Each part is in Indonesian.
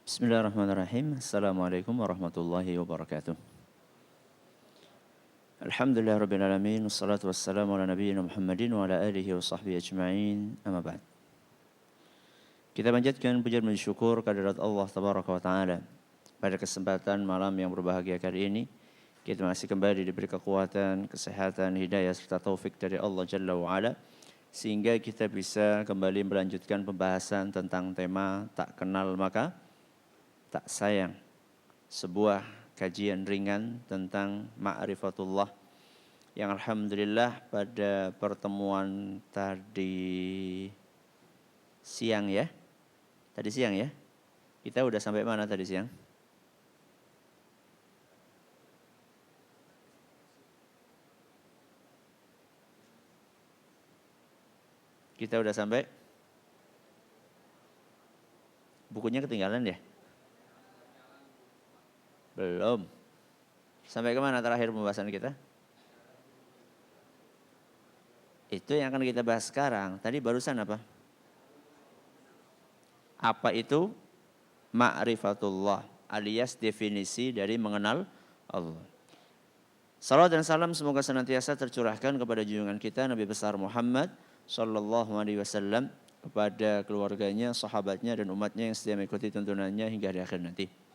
Bismillahirrahmanirrahim. Assalamualaikum warahmatullahi wabarakatuh. Alhamdulillah rabbil alamin. Wassalatu wassalamu ala nabiyyina Muhammadin wa ala alihi wa sahbihi ajma'in. Amma ba'd. Kita panjatkan pujian dan syukur kehadirat Allah tabaraka wa taala. Pada kesempatan malam yang berbahagia kali ini, kita masih kembali diberi kekuatan, kesehatan, hidayah serta taufik dari Allah Jalla wa ala, sehingga kita bisa kembali melanjutkan pembahasan tentang tema tak kenal maka tak sayang, sebuah kajian ringan tentang ma'rifatullah yang alhamdulillah pada pertemuan tadi siang ya. Kita udah sampai mana tadi siang? Kita udah sampai? Bukunya ketinggalan ya? Belum. Sampai kemana terakhir pembahasan kita? Itu yang akan kita bahas sekarang. Tadi barusan apa? Apa itu? Ma'rifatullah, alias definisi dari mengenal Allah. Salawat dan salam semoga senantiasa tercurahkan kepada junjungan kita Nabi besar Muhammad sallallahu alaihi wasallam, kepada keluarganya, sahabatnya dan umatnya yang setia mengikuti tuntunannya hingga di akhir nanti.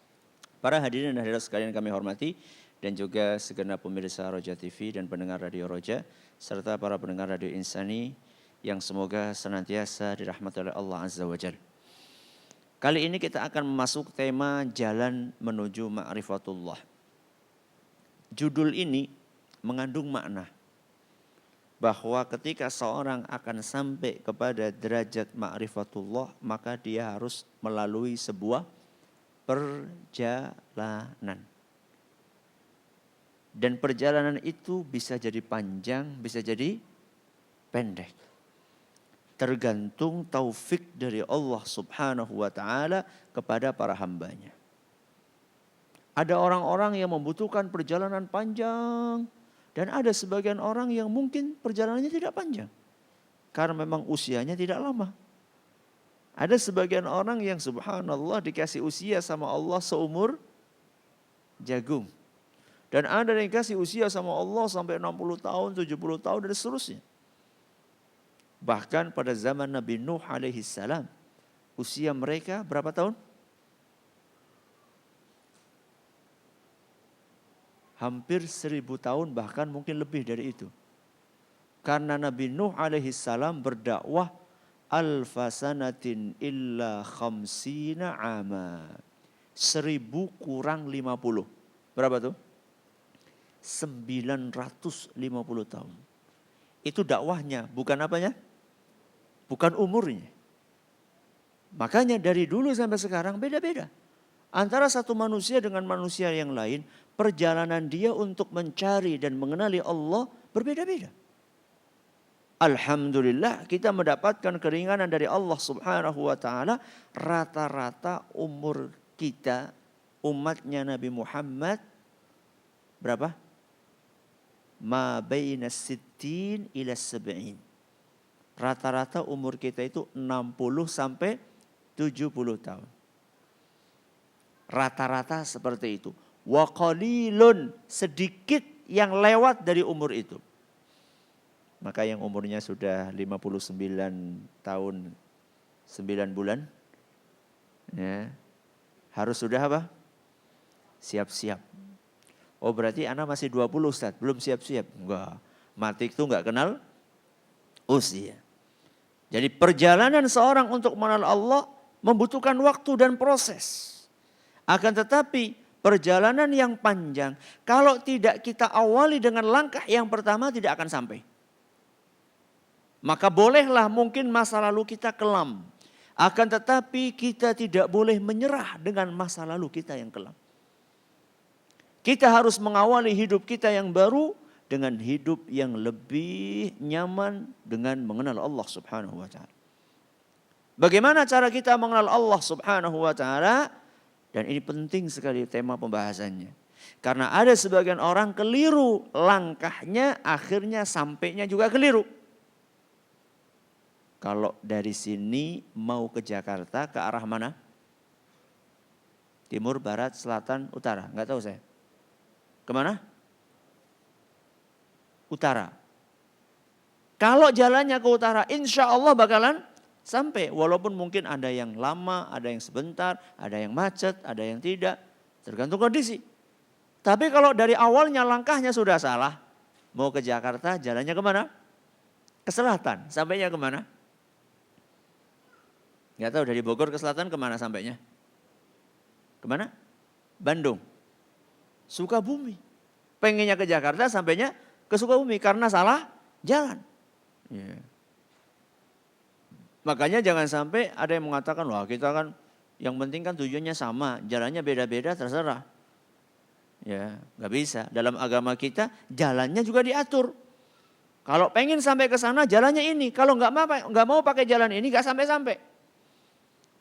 Para hadirin dan hadirat sekalian kami hormati, dan juga segenap pemirsa Roja TV dan pendengar Radio Roja, serta para pendengar Radio Insani yang semoga senantiasa dirahmati oleh Allah Azza wa Jalla. Kali ini kita akan memasuki tema jalan menuju ma'rifatullah. Judul ini mengandung makna bahwa ketika seorang akan sampai kepada derajat ma'rifatullah, maka dia harus melalui sebuah perjalanan. Dan perjalanan itu bisa jadi panjang, bisa jadi pendek. Tergantung taufik dari Allah Subhanahu wa ta'ala kepada para hambanya. Ada orang-orang yang membutuhkan perjalanan panjang, dan ada sebagian orang yang mungkin perjalanannya tidak panjang karena memang usianya tidak lama. Ada sebagian orang yang subhanallah dikasih usia sama Allah seumur jagung. Dan ada yang dikasih usia sama Allah sampai 60 tahun, 70 tahun dan seterusnya. Bahkan pada zaman Nabi Nuh alaihi salam, usia mereka berapa tahun? Hampir 1000 tahun, bahkan mungkin lebih dari itu. Karena Nabi Nuh alaihi salam berdakwah alfasanatin illa khamsina ama. 1000 kurang 50. Berapa tuh? 950 tahun. Itu dakwahnya, bukan apanya? Bukan umurnya. Makanya dari dulu sampai sekarang beda-beda. Antara satu manusia dengan manusia yang lain, perjalanan dia untuk mencari dan mengenali Allah berbeda-beda. Alhamdulillah kita mendapatkan keringanan dari Allah Subhanahu wa ta'ala. Rata-rata umur kita, umatnya Nabi Muhammad, berapa? Ma baina sittin ila sab'in. Rata-rata umur kita itu 60 sampai 70 tahun. Rata-rata seperti itu. Wa qalilun, sedikit yang lewat dari umur itu. Maka yang umurnya sudah 59 tahun 9 bulan, ya, harus sudah apa? Siap-siap. Oh berarti anak masih 20 Ustaz, belum siap-siap. Enggak, mati itu enggak kenal usia. Jadi perjalanan seorang untuk mengenal Allah membutuhkan waktu dan proses. Akan tetapi perjalanan yang panjang, kalau tidak kita awali dengan langkah yang pertama tidak akan sampai. Maka bolehlah mungkin masa lalu kita kelam. Akan tetapi kita tidak boleh menyerah dengan masa lalu kita yang kelam. Kita harus mengawali hidup kita yang baru dengan hidup yang lebih nyaman dengan mengenal Allah Subhanahu wa ta'ala. Bagaimana cara kita mengenal Allah Subhanahu wa ta'ala? Dan ini penting sekali tema pembahasannya. Karena ada sebagian orang keliru langkahnya, akhirnya sampainya juga keliru. Kalau dari sini mau ke Jakarta ke arah mana? Timur, barat, selatan, utara. Enggak tahu saya. Kemana? Utara. Kalau jalannya ke utara, insya Allah bakalan sampai. Walaupun mungkin ada yang lama, ada yang sebentar, ada yang macet, ada yang tidak. Tergantung kondisi. Tapi kalau dari awalnya langkahnya sudah salah, mau ke Jakarta jalannya kemana? Ke selatan. Sampainya kemana? Enggak tahu, dari Bogor ke selatan kemana sampainya? Kemana? Bandung. Sukabumi. Pengennya ke Jakarta, sampainya ke Sukabumi karena salah jalan. Ya. Makanya jangan sampai ada yang mengatakan, wah kita kan yang penting kan tujuannya sama, jalannya beda-beda terserah. Ya, nggak bisa. Dalam agama kita jalannya juga diatur. Kalau pengen sampai ke sana jalannya ini, kalau nggak mau pakai jalan ini nggak sampai-sampai.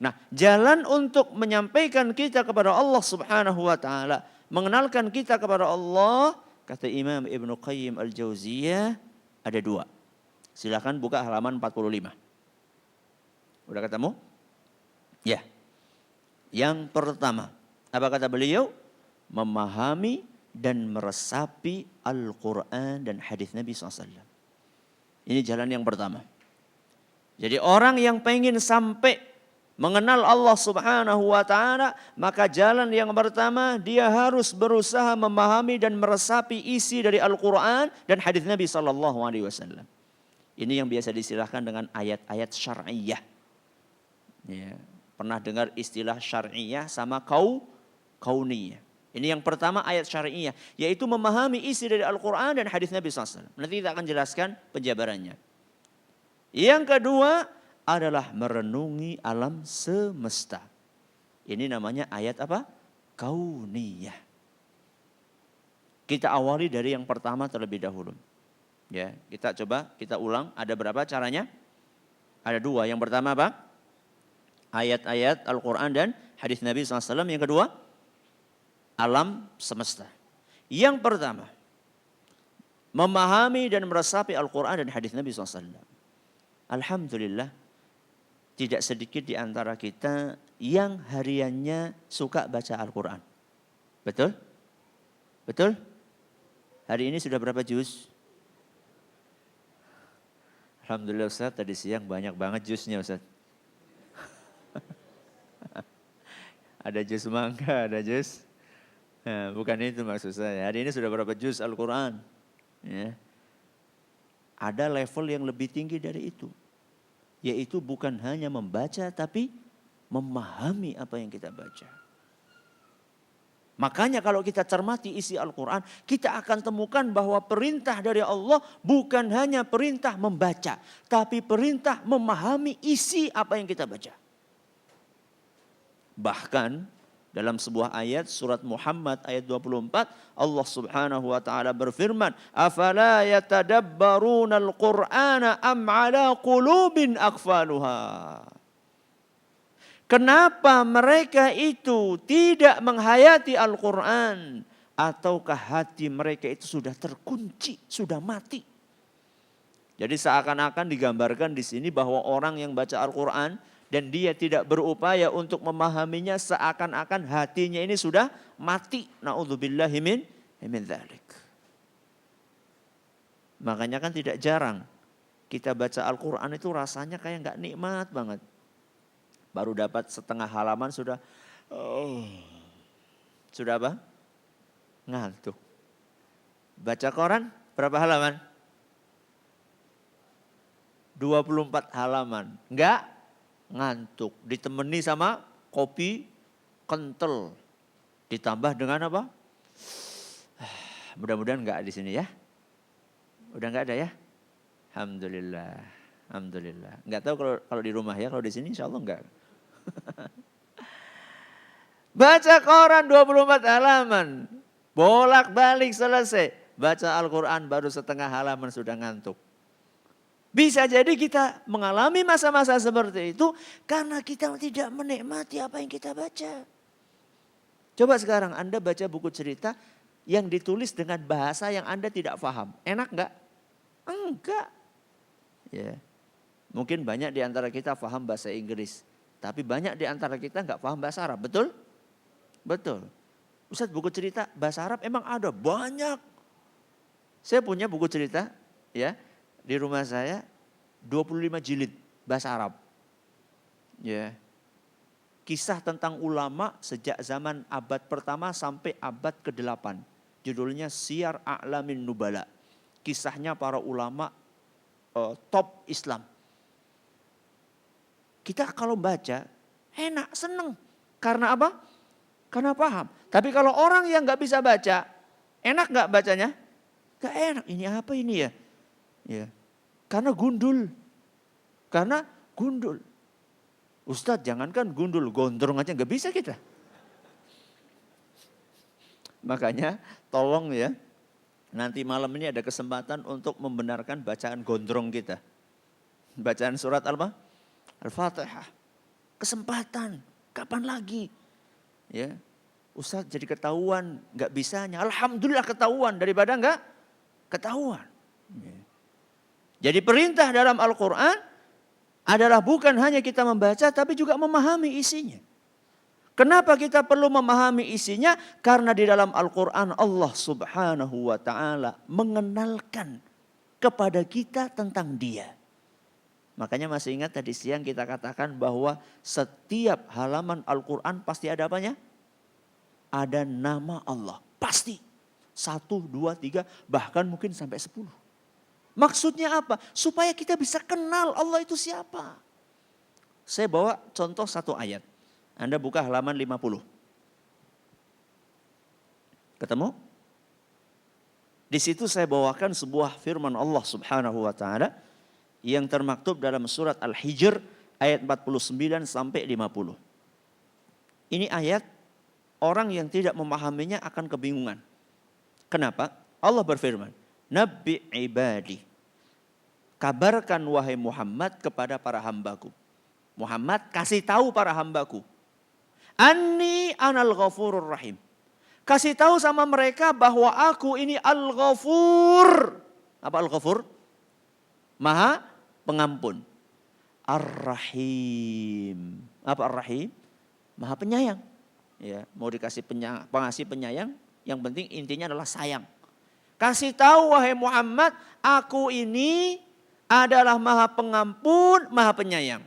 Nah, jalan untuk menyampaikan kita kepada Allah Subhanahu wa taala, mengenalkan kita kepada Allah, kata Imam Ibnu Qayyim Al-Jauziyah, ada dua. Silakan buka halaman 45. Udah ketemu? Ya. Yang pertama, apa kata beliau? Memahami dan meresapi Al-Quran dan hadis Nabi SAW. Ini jalan yang pertama. Jadi orang yang pengen sampai mengenal Allah Subhanahu wa taala, maka jalan yang pertama dia harus berusaha memahami dan meresapi isi dari Al-Qur'an dan hadis Nabi sallallahu alaihi wasallam. Ini yang biasa disilahkan dengan ayat-ayat syar'iyyah. Ya, pernah dengar istilah syar'iyyah sama kauniyah. Ini yang pertama ayat syar'iyyah, yaitu memahami isi dari Al-Qur'an dan hadis Nabi sallallahu alaihi wasallam. Nanti kita akan jelaskan penjabarannya. Yang kedua adalah merenungi alam semesta. Ini namanya ayat apa? Kauniyah. Kita awali dari yang pertama terlebih dahulu. Ya, kita ulang. Ada berapa caranya? Ada dua. Yang pertama apa? Ayat-ayat Al-Quran dan hadis Nabi SAW. Yang kedua, alam semesta. Yang pertama, memahami dan meresapi Al-Quran dan hadis Nabi SAW. Alhamdulillah, tidak sedikit di antara kita yang hariannya suka baca Al-Quran. Betul? Betul? Hari ini sudah berapa juz? Alhamdulillah Ustaz, tadi siang banyak banget juznya Ustaz. Ada juz mangga, ada juz. Nah, bukan itu maksud saya. Hari ini sudah berapa juz Al-Quran? Ya. Ada level yang lebih tinggi dari itu. Yaitu bukan hanya membaca tapi memahami apa yang kita baca. Makanya kalau kita cermati isi Al-Quran, kita akan temukan bahwa perintah dari Allah bukan hanya perintah membaca, tapi perintah memahami isi apa yang kita baca. Bahkan dalam sebuah ayat surat Muhammad ayat 24, Allah Subhanahu wa taala berfirman, "Afala yatadabbaruna al-Qur'ana am 'ala qulubin aqfaluha?" Kenapa mereka itu tidak menghayati Al-Quran? Ataukah hati mereka itu sudah terkunci, sudah mati? Jadi seakan-akan digambarkan di sini bahwa orang yang baca Al-Quran dan dia tidak berupaya untuk memahaminya, seakan-akan hatinya ini sudah mati. Na'udzubillahi min dzalik. Makanya kan tidak jarang kita baca Al-Quran itu rasanya kayak gak nikmat banget. Baru dapat setengah halaman sudah apa? Ngantuk. Baca koran berapa halaman? 24 halaman. Enggak ngantuk. Ditemani sama kopi kental. Ditambah dengan apa? Mudah-mudahan enggak di sini ya. Udah enggak ada ya? Alhamdulillah. Alhamdulillah. Enggak tahu kalau di rumah ya, kalau di sini insya Allah enggak. Baca koran 24 halaman. Bolak-balik selesai. Baca Al-Quran baru setengah halaman sudah ngantuk. Bisa jadi kita mengalami masa-masa seperti itu karena kita tidak menikmati apa yang kita baca. Coba sekarang Anda baca buku cerita yang ditulis dengan bahasa yang Anda tidak paham. Enak enggak? Enggak. Ya. Mungkin banyak di antara kita paham bahasa Inggris. Tapi banyak di antara kita enggak paham bahasa Arab. Betul? Betul. Ustaz, buku cerita bahasa Arab emang ada banyak. Saya punya buku cerita ya di rumah saya 25 jilid bahasa Arab. Ya. Kisah tentang ulama sejak zaman abad pertama sampai abad ke-8. Judulnya Siyar A'lamin Nubala. Kisahnya para ulama top Islam. Kita kalau baca enak, seneng. Karena apa? Karena paham. Tapi kalau orang yang gak bisa baca, enak gak bacanya? Gak enak. Ini apa ini ya? Ya. Karena gundul. Karena gundul. Ustadz, jangankan gundul, gondrong aja gak bisa kita. Makanya tolong ya, nanti malam ini ada kesempatan untuk membenarkan bacaan gondrong kita. Bacaan surat Al-Fatihah. Kesempatan, kapan lagi? Ya, Ustadz jadi ketahuan, gak bisanya. Alhamdulillah ketahuan daripada gak ketahuan. Ya. Jadi perintah dalam Al-Quran adalah bukan hanya kita membaca tapi juga memahami isinya. Kenapa kita perlu memahami isinya? Karena di dalam Al-Quran Allah Subhanahu wa ta'ala mengenalkan kepada kita tentang Dia. Makanya masih ingat tadi siang kita katakan bahwa setiap halaman Al-Quran pasti ada apanya? Ada nama Allah. Pasti. 1, 2, 3 bahkan mungkin sampai 10. Maksudnya apa? Supaya kita bisa kenal Allah itu siapa. Saya bawa contoh satu ayat. Anda buka halaman 50. Ketemu? Di situ saya bawakan sebuah firman Allah Subhanahu wa taala yang termaktub dalam surat Al-Hijr ayat 49 sampai 50. Ini ayat orang yang tidak memahaminya akan kebingungan. Kenapa? Allah berfirman, Nabi ibadi, kabarkan wahai Muhammad kepada para hambaku. Muhammad kasih tahu para hambaku. Anni anal ghafurur rahim. Kasih tahu sama mereka bahwa aku ini al-ghafur. Apa al-ghafur? Maha pengampun. Ar-rahim. Apa ar-rahim? Maha penyayang. Ya, mau dikasih pengasih penyayang, yang penting intinya adalah sayang. Kasih tahu wahai Muhammad, aku ini adalah maha pengampun, maha penyayang.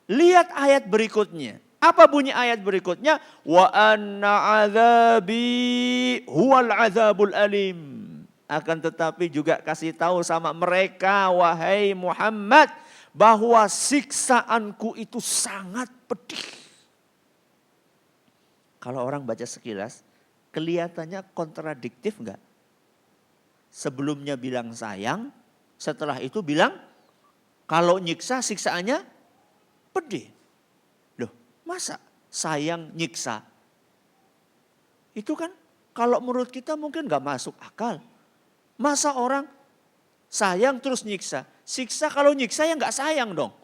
Lihat ayat berikutnya. Apa bunyi ayat berikutnya? Wa anna azabi huwal azabul alim. Akan tetapi juga kasih tahu sama mereka, wahai Muhammad, bahwa siksaanku itu sangat pedih. Kalau orang baca sekilas, kelihatannya kontradiktif enggak? Sebelumnya bilang sayang, setelah itu bilang kalau nyiksa siksaannya pedih. Loh, masa sayang nyiksa? Itu kan kalau menurut kita mungkin enggak masuk akal. Masa orang sayang terus nyiksa? Siksa kalau nyiksa ya enggak sayang dong.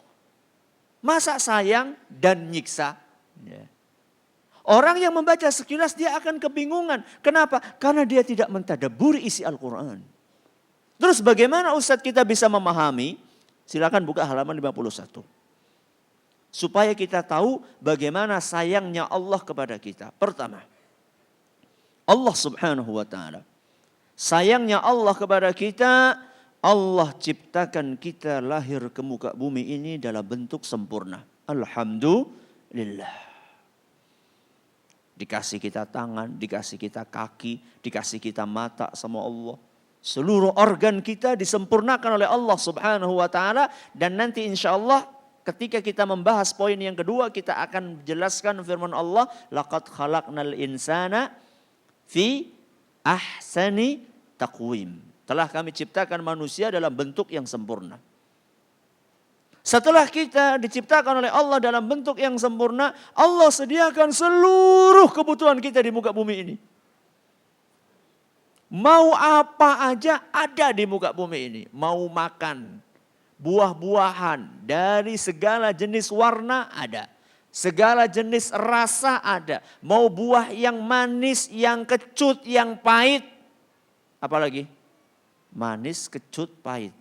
Masa sayang dan nyiksa? Ya. Orang yang membaca sekilas dia akan kebingungan. Kenapa? Karena dia tidak mentadaburi isi Al-Quran. Terus bagaimana Ustadz kita bisa memahami? Silakan buka halaman 51. Supaya kita tahu bagaimana sayangnya Allah kepada kita. Pertama, Allah Subhanahu wa ta'ala. Sayangnya Allah kepada kita, Allah ciptakan kita lahir ke muka bumi ini dalam bentuk sempurna. Alhamdulillah. Dikasih kita tangan, dikasih kita kaki, dikasih kita mata sama Allah. Seluruh organ kita disempurnakan oleh Allah Subhanahu wa ta'ala. Dan nanti insya Allah ketika kita membahas poin yang kedua, kita akan jelaskan firman Allah. Laqad khalaqnal insana fi ahsani taqwim. Telah kami ciptakan manusia dalam bentuk yang sempurna. Setelah kita diciptakan oleh Allah dalam bentuk yang sempurna, Allah sediakan seluruh kebutuhan kita di muka bumi ini. Mau apa aja ada di muka bumi ini. Mau makan buah-buahan dari segala jenis warna ada. Segala jenis rasa ada. Mau buah yang manis, yang kecut, yang pahit. Apalagi? Manis, kecut, pahit.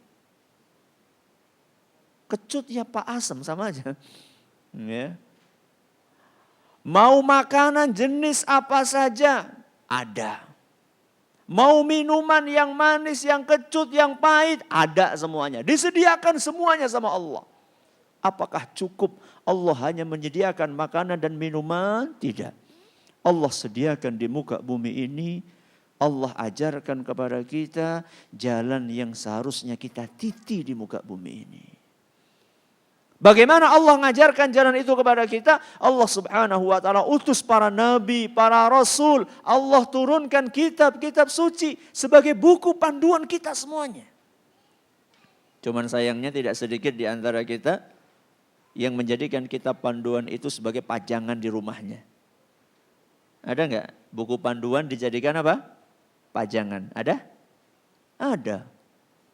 Kecut ya Pak Asem sama aja. Ya. Mau makanan jenis apa saja ada. Mau minuman yang manis, yang kecut, yang pahit, ada semuanya. Disediakan semuanya sama Allah. Apakah cukup Allah hanya menyediakan makanan dan minuman? Tidak. Allah sediakan di muka bumi ini. Allah ajarkan kepada kita jalan yang seharusnya kita titi di muka bumi ini. Bagaimana Allah mengajarkan jalan itu kepada kita? Allah subhanahu wa ta'ala utus para nabi, para rasul. Allah turunkan kitab-kitab suci sebagai buku panduan kita semuanya. Cuman sayangnya tidak sedikit di antara kita yang menjadikan kitab panduan itu sebagai pajangan di rumahnya. Ada enggak buku panduan dijadikan apa? Pajangan. Ada? Ada.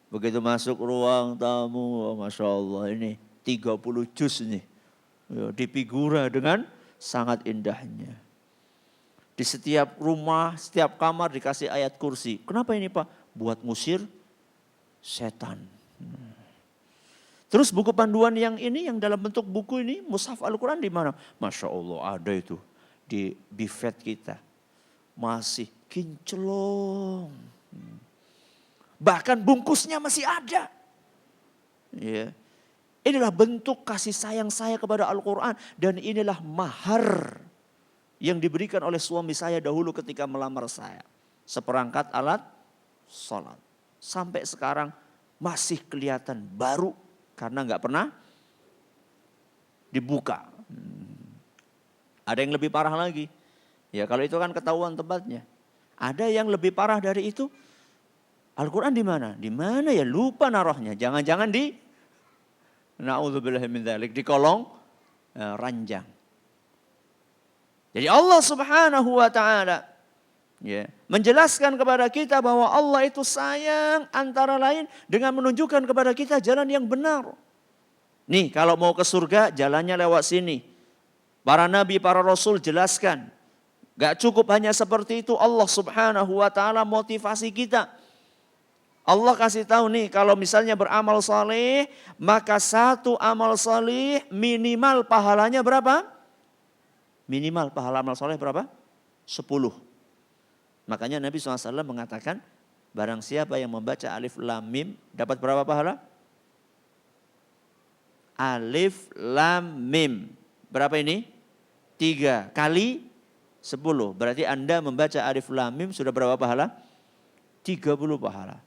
Begitu masuk ruang tamu, oh, Masya Allah ini 30 juz nih. Ya, dipigura dengan sangat indahnya. Di setiap rumah, setiap kamar dikasih ayat kursi. Kenapa ini Pak? Buat ngusir setan. Terus buku panduan yang ini, yang dalam bentuk buku ini, mushaf Al-Quran di mana? Masya Allah ada itu di bifet kita. Masih kinclong. Bahkan bungkusnya masih ada. Ya. Inilah bentuk kasih sayang saya kepada Al-Quran. Dan inilah mahar yang diberikan oleh suami saya dahulu ketika melamar saya. Seperangkat alat sholat. Sampai sekarang masih kelihatan baru karena nggak pernah dibuka. Ada yang lebih parah lagi. Ya kalau itu kan ketahuan tempatnya. Ada yang lebih parah dari itu. Al-Quran di mana? Di mana ya? Lupa naruhnya. Jangan-jangan di na'udzubillah min dzalik, di kolong ranjang. Jadi Allah subhanahu wa ta'ala ya, menjelaskan kepada kita bahwa Allah itu sayang antara lain dengan menunjukkan kepada kita jalan yang benar. Nih kalau mau ke surga jalannya lewat sini. Para nabi, para rasul jelaskan. Gak cukup hanya seperti itu, Allah subhanahu wa ta'ala motivasi kita. Allah kasih tahu nih kalau misalnya beramal saleh, maka satu amal saleh minimal pahalanya berapa? Minimal pahala amal saleh berapa? 10. Makanya Nabi SAW mengatakan barang siapa yang membaca alif lam mim dapat berapa pahala? Alif lam mim. Berapa ini? 3 kali 10. Berarti Anda membaca alif lam mim sudah berapa pahala? 30 pahala.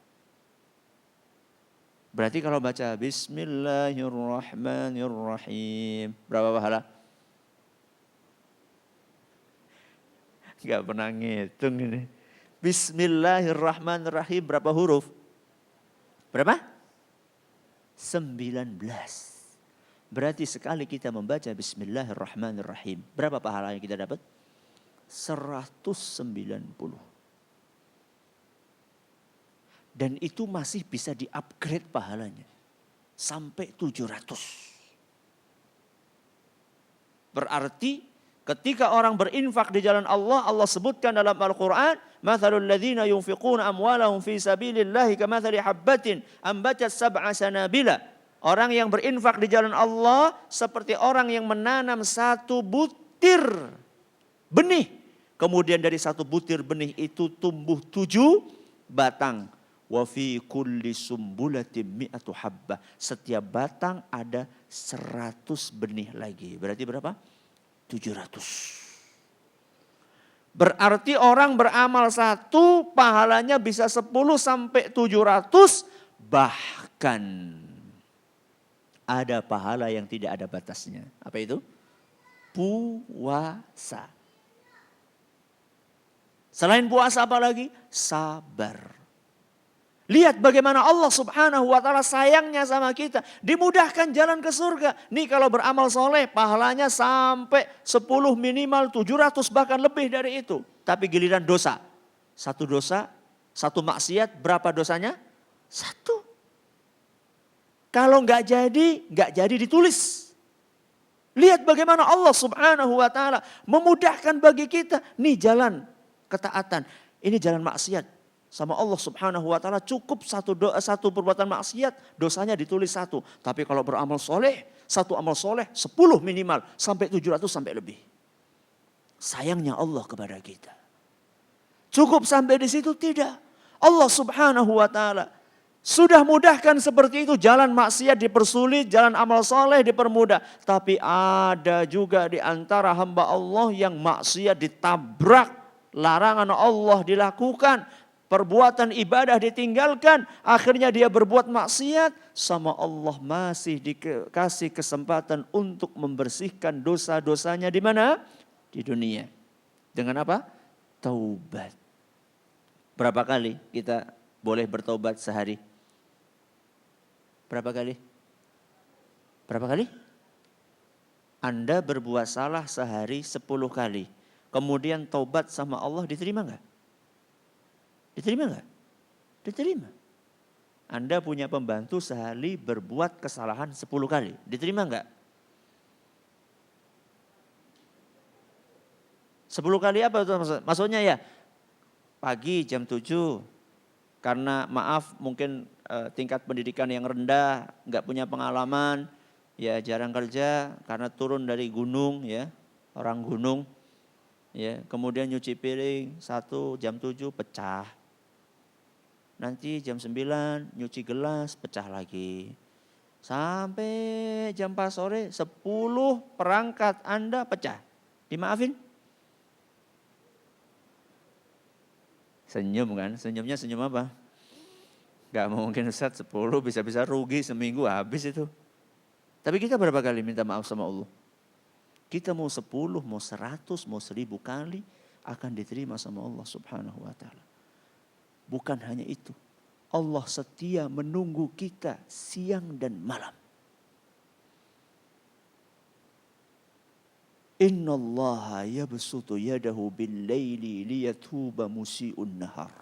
Berarti kalau baca Bismillahirrahmanirrahim berapa pahala? Gak pernah ngitung ini. Bismillahirrahmanirrahim berapa huruf? Berapa? 19. Berarti sekali kita membaca Bismillahirrahmanirrahim berapa pahala yang kita dapat? 190. Dan itu masih bisa di-upgrade pahalanya. Sampai 700. Berarti ketika orang berinfak di jalan Allah, Allah sebutkan dalam Al-Quran, Mathalul ladzina yunfiquna amwalahum fi sabilillahi kamathali habbatin ambatat sab'a sanabila. Orang yang berinfak di jalan Allah seperti orang yang menanam satu butir benih. Kemudian dari satu butir benih itu tumbuh 7 batang. Wa fi kulli sumbulatin mi'atu habbah. Setiap batang ada 100 benih lagi. Berarti berapa? 700. Berarti orang beramal satu pahalanya bisa 10 sampai 700. Bahkan ada pahala yang tidak ada batasnya. Apa itu? Puasa. Selain puasa apa lagi? Sabar. Lihat bagaimana Allah subhanahu wa ta'ala sayangnya sama kita. Dimudahkan jalan ke surga. Nih kalau beramal soleh pahalanya sampai 10 minimal 700 bahkan lebih dari itu. Tapi giliran dosa. Satu dosa, satu maksiat berapa dosanya? 1. Kalau nggak jadi ditulis. Lihat bagaimana Allah subhanahu wa ta'ala memudahkan bagi kita. Nih jalan ketaatan. Ini jalan maksiat. Sama Allah subhanahu wa ta'ala cukup satu perbuatan maksiat dosanya ditulis 1. Tapi kalau beramal soleh, satu amal soleh 10 minimal sampai 700 sampai lebih. sayangnya Allah kepada kita. Cukup sampai di situ? Tidak. Allah subhanahu wa ta'ala sudah mudahkan seperti itu. Jalan maksiat dipersulit, jalan amal soleh dipermudah. Tapi ada juga di antara hamba Allah yang maksiat ditabrak. Larangan Allah dilakukan. Perbuatan ibadah ditinggalkan. Akhirnya dia berbuat maksiat. Sama Allah masih dikasih kesempatan untuk membersihkan dosa-dosanya di mana? Di dunia. Dengan apa? Taubat. Berapa kali kita boleh bertaubat sehari? Berapa kali? Berapa kali? Anda berbuat salah sehari 10 kali. Kemudian taubat sama Allah diterima enggak? Diterima enggak? Diterima. Anda punya pembantu sehari berbuat kesalahan 10 kali. Diterima enggak? 10 kali apa itu maksudnya ya? Pagi jam 7. Karena maaf mungkin tingkat pendidikan yang rendah, enggak punya pengalaman, ya jarang kerja karena turun dari gunung ya, orang gunung. Ya, kemudian nyuci piring 1 jam 7 pecah. Nanti jam 9 nyuci gelas pecah lagi. Sampai jam 4 sore 10 perangkat Anda pecah. Dimaafin? Senyum kan? Senyumnya senyum apa? Gak mungkin Ustaz 10 bisa-bisa rugi seminggu habis itu. Tapi kita berapa kali minta maaf sama Allah? Kita mau 10, mau 100, mau 1000 kali akan diterima sama Allah subhanahu wa ta'ala. Bukan hanya itu. Allah setia menunggu kita siang dan malam. Inna allaha yabsutu yadahu bil-laili liyatuba musi'un nahar.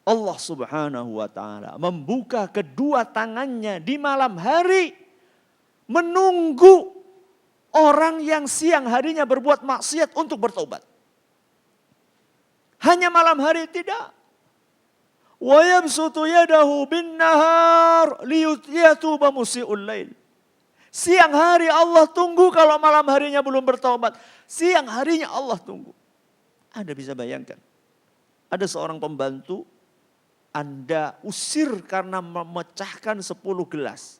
Allah subhanahu wa ta'ala membuka kedua tangannya di malam hari. Menunggu orang yang siang harinya berbuat maksiat untuk bertobat. Hanya malam hari tidak. Wa yabsutu yadahu bin-nahar liyatuba musi'ul lail. Siang hari Allah tunggu kalau malam harinya belum bertobat. Siang harinya Allah tunggu. Anda bisa bayangkan. Ada seorang pembantu, Anda usir karena memecahkan 10 gelas.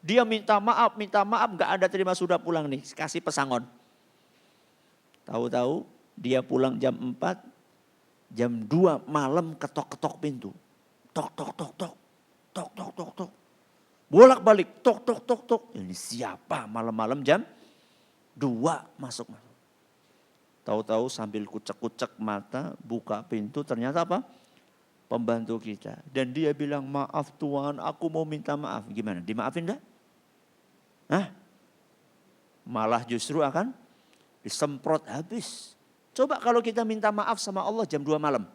Dia minta maaf, gak ada terima sudah pulang nih, kasih pesangon. Tahu-tahu dia pulang jam 4, jam 2 malam ketok-ketok pintu. Tok, tok, tok, tok, tok, tok, tok, tok. Bolak-balik, tok, tok, tok, tok. Ini siapa malam-malam jam 2 masuk. Tahu-tahu sambil kucek-kucek mata, buka pintu, ternyata apa? Pembantu kita. Dan dia bilang, maaf Tuhan, aku mau minta maaf. Gimana, dimaafin enggak? Hah? Malah justru akan disemprot habis. Coba kalau kita minta maaf sama Allah jam 2 malam.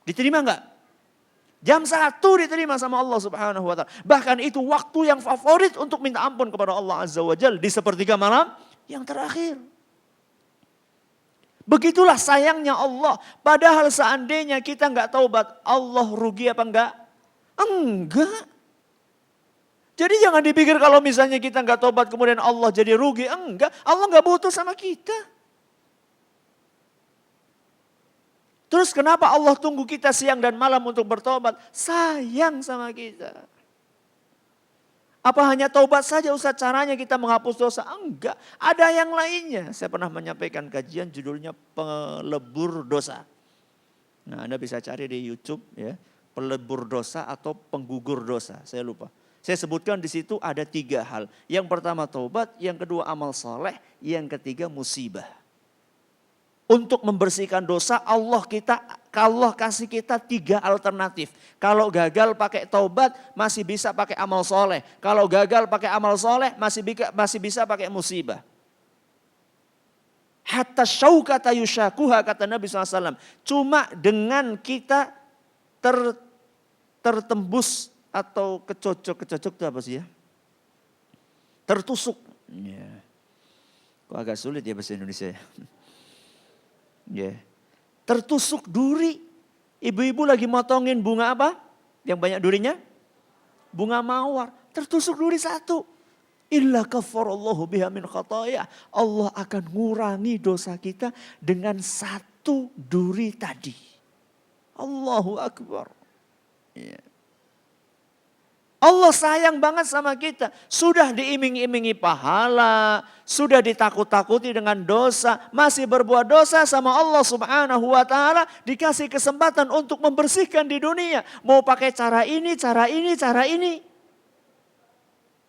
Diterima enggak? Jam 1 diterima sama Allah subhanahu wa ta'ala. Bahkan itu waktu yang favorit untuk minta ampun kepada Allah azza wa jalla di sepertiga malam yang terakhir. Begitulah sayangnya Allah. Padahal seandainya kita enggak taubat, Allah rugi apa enggak? Enggak. Jadi jangan dipikir kalau misalnya kita enggak taubat kemudian Allah jadi rugi. Enggak, Allah enggak butuh sama kita. Terus kenapa Allah tunggu kita siang dan malam untuk bertobat? Sayang sama kita. Apa hanya taubat saja Ustaz caranya kita menghapus dosa? Enggak, ada yang lainnya. Saya pernah menyampaikan kajian judulnya pelebur dosa. Nah, Anda bisa cari di YouTube ya, pelebur dosa atau penggugur dosa. Saya lupa. Saya sebutkan di situ ada 3 hal. Yang pertama taubat, yang kedua amal soleh, yang ketiga musibah. Untuk membersihkan dosa Allah kasih kita 3 alternatif. Kalau gagal pakai taubat masih bisa pakai amal soleh. Kalau gagal pakai amal soleh masih bisa pakai musibah. Hatta syaukata yushakuha kata Nabi SAW. Cuma dengan kita tertembus atau kecocok itu apa sih ya? Tertusuk. Ya. Kok agak sulit ya bahasa Indonesia ya. Yeah. Tertusuk duri. Ibu-ibu lagi motongin bunga apa? Yang banyak durinya? Bunga mawar. Tertusuk duri 1. Illa kafarallahu biha min khataya. Allah akan ngurangi dosa kita dengan satu duri tadi. Allahu Akbar. Ya. Allah sayang banget sama kita. Sudah diiming-imingi pahala. Sudah ditakut-takuti dengan dosa. Masih berbuat dosa sama Allah subhanahu wa ta'ala. Dikasih kesempatan untuk membersihkan di dunia. Mau pakai cara ini, cara ini, cara ini.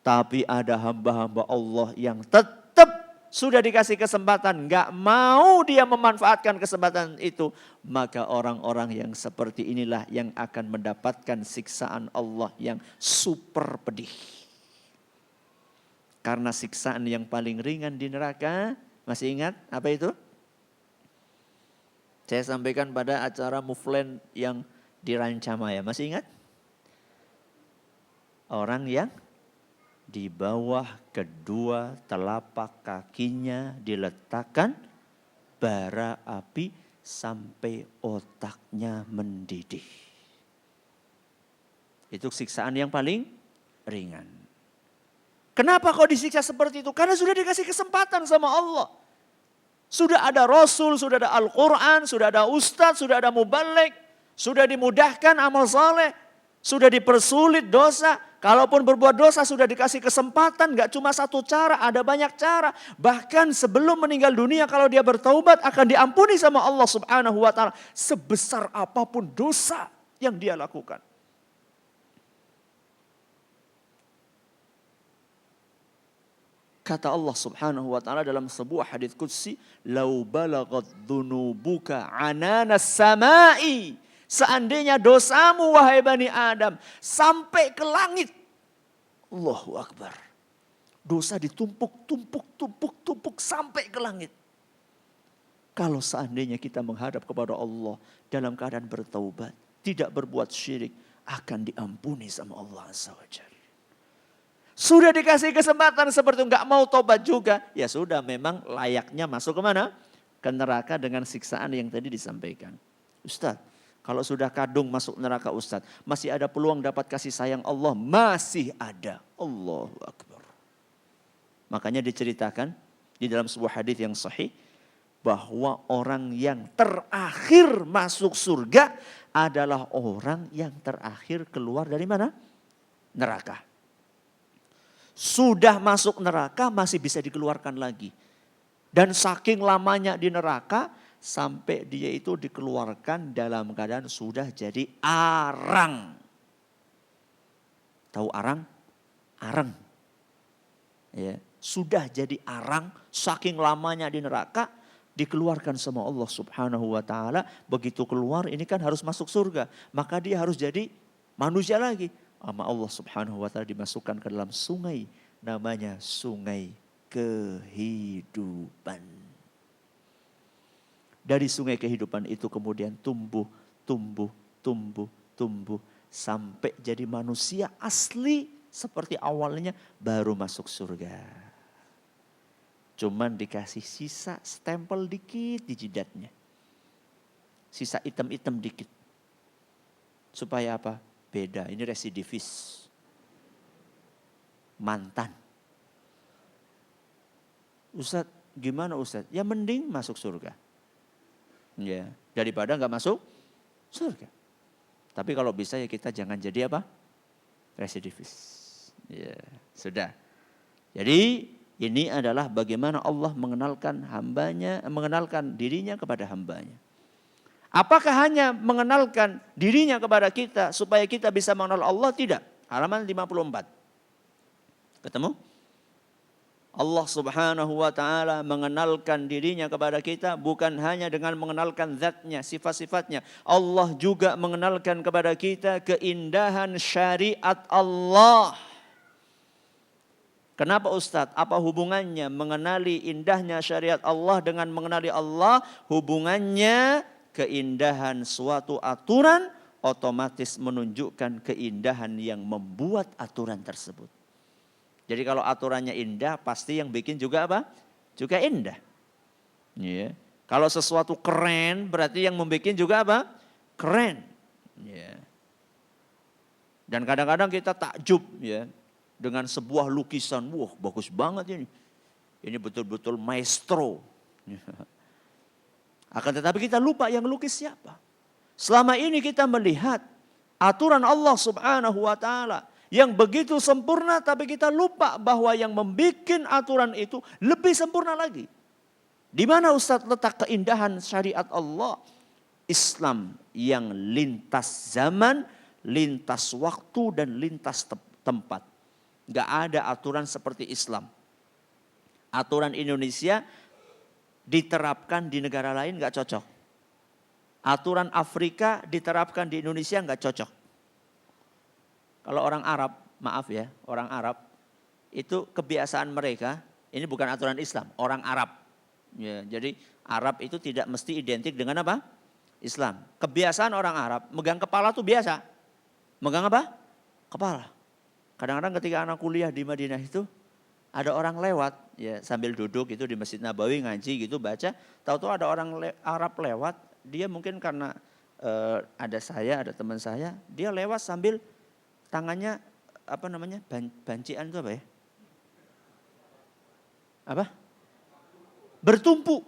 Tapi ada hamba-hamba Allah yang tetap sudah dikasih kesempatan, nggak mau dia memanfaatkan kesempatan itu, maka orang-orang yang seperti inilah yang akan mendapatkan siksaan Allah yang super pedih. Karena siksaan yang paling ringan di neraka, masih ingat apa itu? Saya sampaikan pada acara Muflen yang di Rancamaya, masih ingat? Orang yang di bawah kedua telapak kakinya diletakkan bara api sampai otaknya mendidih. Itu siksaan yang paling ringan. Kenapa kau disiksa seperti itu? Karena sudah dikasih kesempatan sama Allah. Sudah ada Rasul, sudah ada Al-Quran, sudah ada Ustadz, sudah ada Mubalik, sudah dimudahkan amal saleh, sudah dipersulit dosa. Kalaupun berbuat dosa sudah dikasih kesempatan, gak cuma satu cara, ada banyak cara. Bahkan sebelum meninggal dunia kalau dia bertaubat akan diampuni sama Allah subhanahu wa ta'ala. Sebesar apapun dosa yang dia lakukan. Kata Allah subhanahu wa ta'ala dalam sebuah hadits qudsi, "Lau balagat dhunubuka ananas samai." Seandainya dosamu wahai Bani Adam sampai ke langit. Allahu Akbar. Dosa ditumpuk sampai ke langit. Kalau seandainya kita menghadap kepada Allah dalam keadaan bertaubat, tidak berbuat syirik, akan diampuni sama Allah Azza wa Jalla. Sudah dikasih kesempatan seperti itu, gak mau tobat juga. Ya sudah, memang layaknya masuk ke mana? Ke neraka dengan siksaan yang tadi disampaikan. Ustaz, kalau sudah kadung masuk neraka Ustaz, masih ada peluang dapat kasih sayang Allah? Masih ada. Allahu Akbar. Makanya diceritakan di dalam sebuah hadis yang sahih, bahwa orang yang terakhir masuk surga adalah orang yang terakhir keluar dari mana? Neraka. Sudah masuk neraka masih bisa dikeluarkan lagi. Dan saking lamanya di neraka, sampai dia itu dikeluarkan dalam keadaan sudah jadi arang. Tahu arang? Arang. Ya, sudah jadi arang, saking lamanya di neraka, dikeluarkan sama Allah subhanahu wa ta'ala. Begitu keluar ini kan harus masuk surga. Maka dia harus jadi manusia lagi. Sama Allah subhanahu wa ta'ala dimasukkan ke dalam sungai. Namanya sungai kehidupan. Dari sungai kehidupan itu kemudian tumbuh. Sampai jadi manusia asli seperti awalnya baru masuk surga. Cuman dikasih sisa stempel dikit di jidatnya. Sisa hitam-hitam dikit. Supaya apa? Beda, ini residivis. Mantan. Ustaz, gimana Ustaz? Ya mending masuk surga. Ya, daripada enggak masuk surga. Tapi kalau bisa ya kita jangan jadi apa? Residivis. Ya, sudah. Jadi ini adalah bagaimana Allah mengenalkan hambanya, mengenalkan dirinya kepada hambanya. Apakah hanya mengenalkan dirinya kepada kita supaya kita bisa mengenal Allah? Tidak. Halaman 54. Ketemu? Allah subhanahu wa ta'ala mengenalkan dirinya kepada kita bukan hanya dengan mengenalkan zatnya, sifat-sifatnya. Allah juga mengenalkan kepada kita keindahan syariat Allah. Kenapa Ustadz? Apa hubungannya mengenali indahnya syariat Allah dengan mengenali Allah? Hubungannya keindahan suatu aturan otomatis menunjukkan keindahan yang membuat aturan tersebut. Jadi kalau aturannya indah, pasti yang bikin juga apa? Juga indah. Ya. Kalau sesuatu keren, berarti yang membuat juga apa? Keren. Ya. Dan kadang-kadang kita takjub, ya. dengan sebuah lukisan. Wah, bagus banget ini. Ini betul-betul maestro. Akan tetapi kita lupa yang lukis siapa. Selama ini kita melihat aturan Allah Subhanahu wa taala yang begitu sempurna, tapi kita lupa bahwa yang membuat aturan itu lebih sempurna lagi. Di mana Ustaz letak keindahan syariat Allah? Islam yang lintas zaman, lintas waktu, dan lintas tempat. Gak ada aturan seperti Islam. Aturan Indonesia diterapkan di negara lain gak cocok. Aturan Afrika diterapkan di Indonesia gak cocok. Kalau orang Arab, maaf ya, orang Arab itu kebiasaan mereka, ini bukan aturan Islam, orang Arab. Ya, jadi Arab itu tidak mesti identik dengan apa? Islam. Kebiasaan orang Arab, megang kepala tuh biasa. Megang apa? Kepala. Kadang-kadang ketika anak kuliah di Madinah itu, ada orang lewat, ya sambil duduk itu di Masjid Nabawi ngaji gitu baca, tahu-tahu ada orang Arab lewat, dia mungkin karena ada saya, ada teman saya, dia lewat sambil tangannya apa namanya? Bancian itu apa ya? Apa? Bertumpu.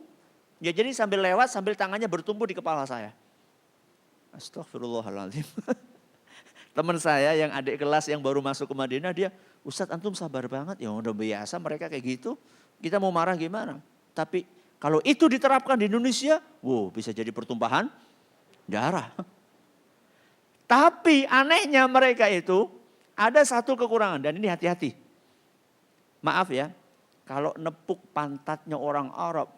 Ya jadi sambil lewat sambil tangannya bertumpu di kepala saya. Astagfirullahaladzim. Teman saya yang adik kelas yang baru masuk ke Madinah, dia, Ustadz antum sabar banget, ya udah biasa mereka kayak gitu. Kita mau marah gimana? Tapi kalau itu diterapkan di Indonesia, wow bisa jadi pertumpahan darah. Tapi anehnya mereka itu ada satu kekurangan dan ini hati-hati. Maaf ya, kalau nepuk pantatnya orang Arab,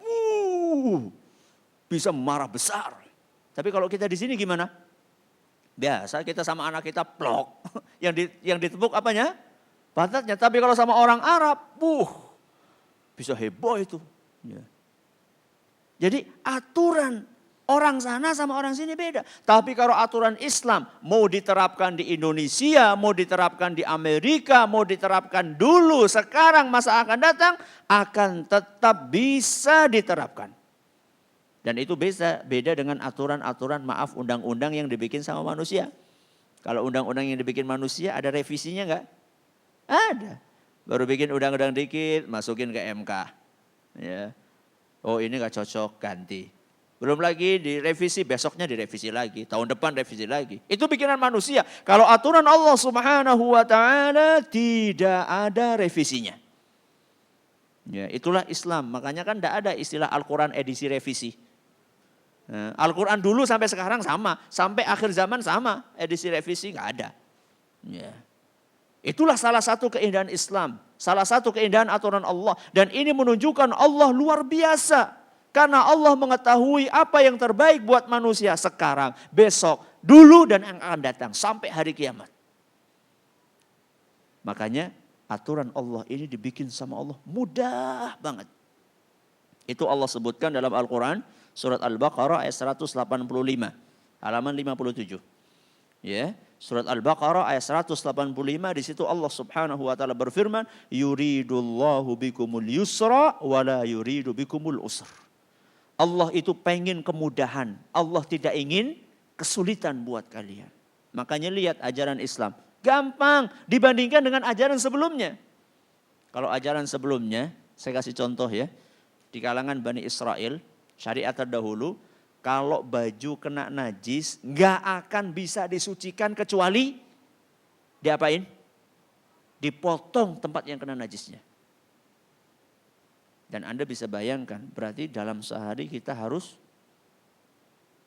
bisa marah besar. Tapi kalau kita di sini gimana? Biasa kita sama anak kita plok. Yang ditepuk apanya? Pantatnya. Tapi kalau sama orang Arab, bisa heboh itu. Ya. Jadi aturan orang sana sama orang sini beda. Tapi kalau aturan Islam mau diterapkan di Indonesia, mau diterapkan di Amerika, mau diterapkan dulu, sekarang, masa akan datang, akan tetap bisa diterapkan. Dan itu beda dengan aturan-aturan undang-undang yang dibikin sama manusia. Kalau undang-undang yang dibikin manusia ada revisinya enggak? Ada. Baru bikin undang-undang dikit, masukin ke MK. Ya. Oh ini enggak cocok, ganti. Belum lagi direvisi, besoknya direvisi lagi. Tahun depan revisi lagi. Itu bikinan manusia. Kalau aturan Allah Subhanahu wa taala tidak ada revisinya. Ya, itulah Islam. Makanya kan tidak ada istilah Al-Quran edisi revisi. Al-Quran dulu sampai sekarang sama. Sampai akhir zaman sama. Edisi revisi nggak ada. Ya. Itulah salah satu keindahan Islam. Salah satu keindahan aturan Allah. Dan ini menunjukkan Allah luar biasa. Karena Allah mengetahui apa yang terbaik buat manusia sekarang, besok, dulu dan yang akan datang. Sampai hari kiamat. Makanya aturan Allah ini dibikin sama Allah mudah banget. Itu Allah sebutkan dalam Al-Quran. Surat Al-Baqarah ayat 185. Halaman 57. Ya, surat Al-Baqarah ayat 185 di situ Allah Subhanahu wa taala berfirman, yuridullahu bikumul yusra wala yuridu bikumul usr. Allah itu pengen kemudahan. Allah tidak ingin kesulitan buat kalian. Makanya lihat ajaran Islam. Gampang dibandingkan dengan ajaran sebelumnya. Kalau ajaran sebelumnya, saya kasih contoh ya. Di kalangan Bani Israel, syariat terdahulu, kalau baju kena najis, nggak akan bisa disucikan kecuali diapain? Dipotong tempat yang kena najisnya. Dan Anda bisa bayangkan, berarti dalam sehari kita harus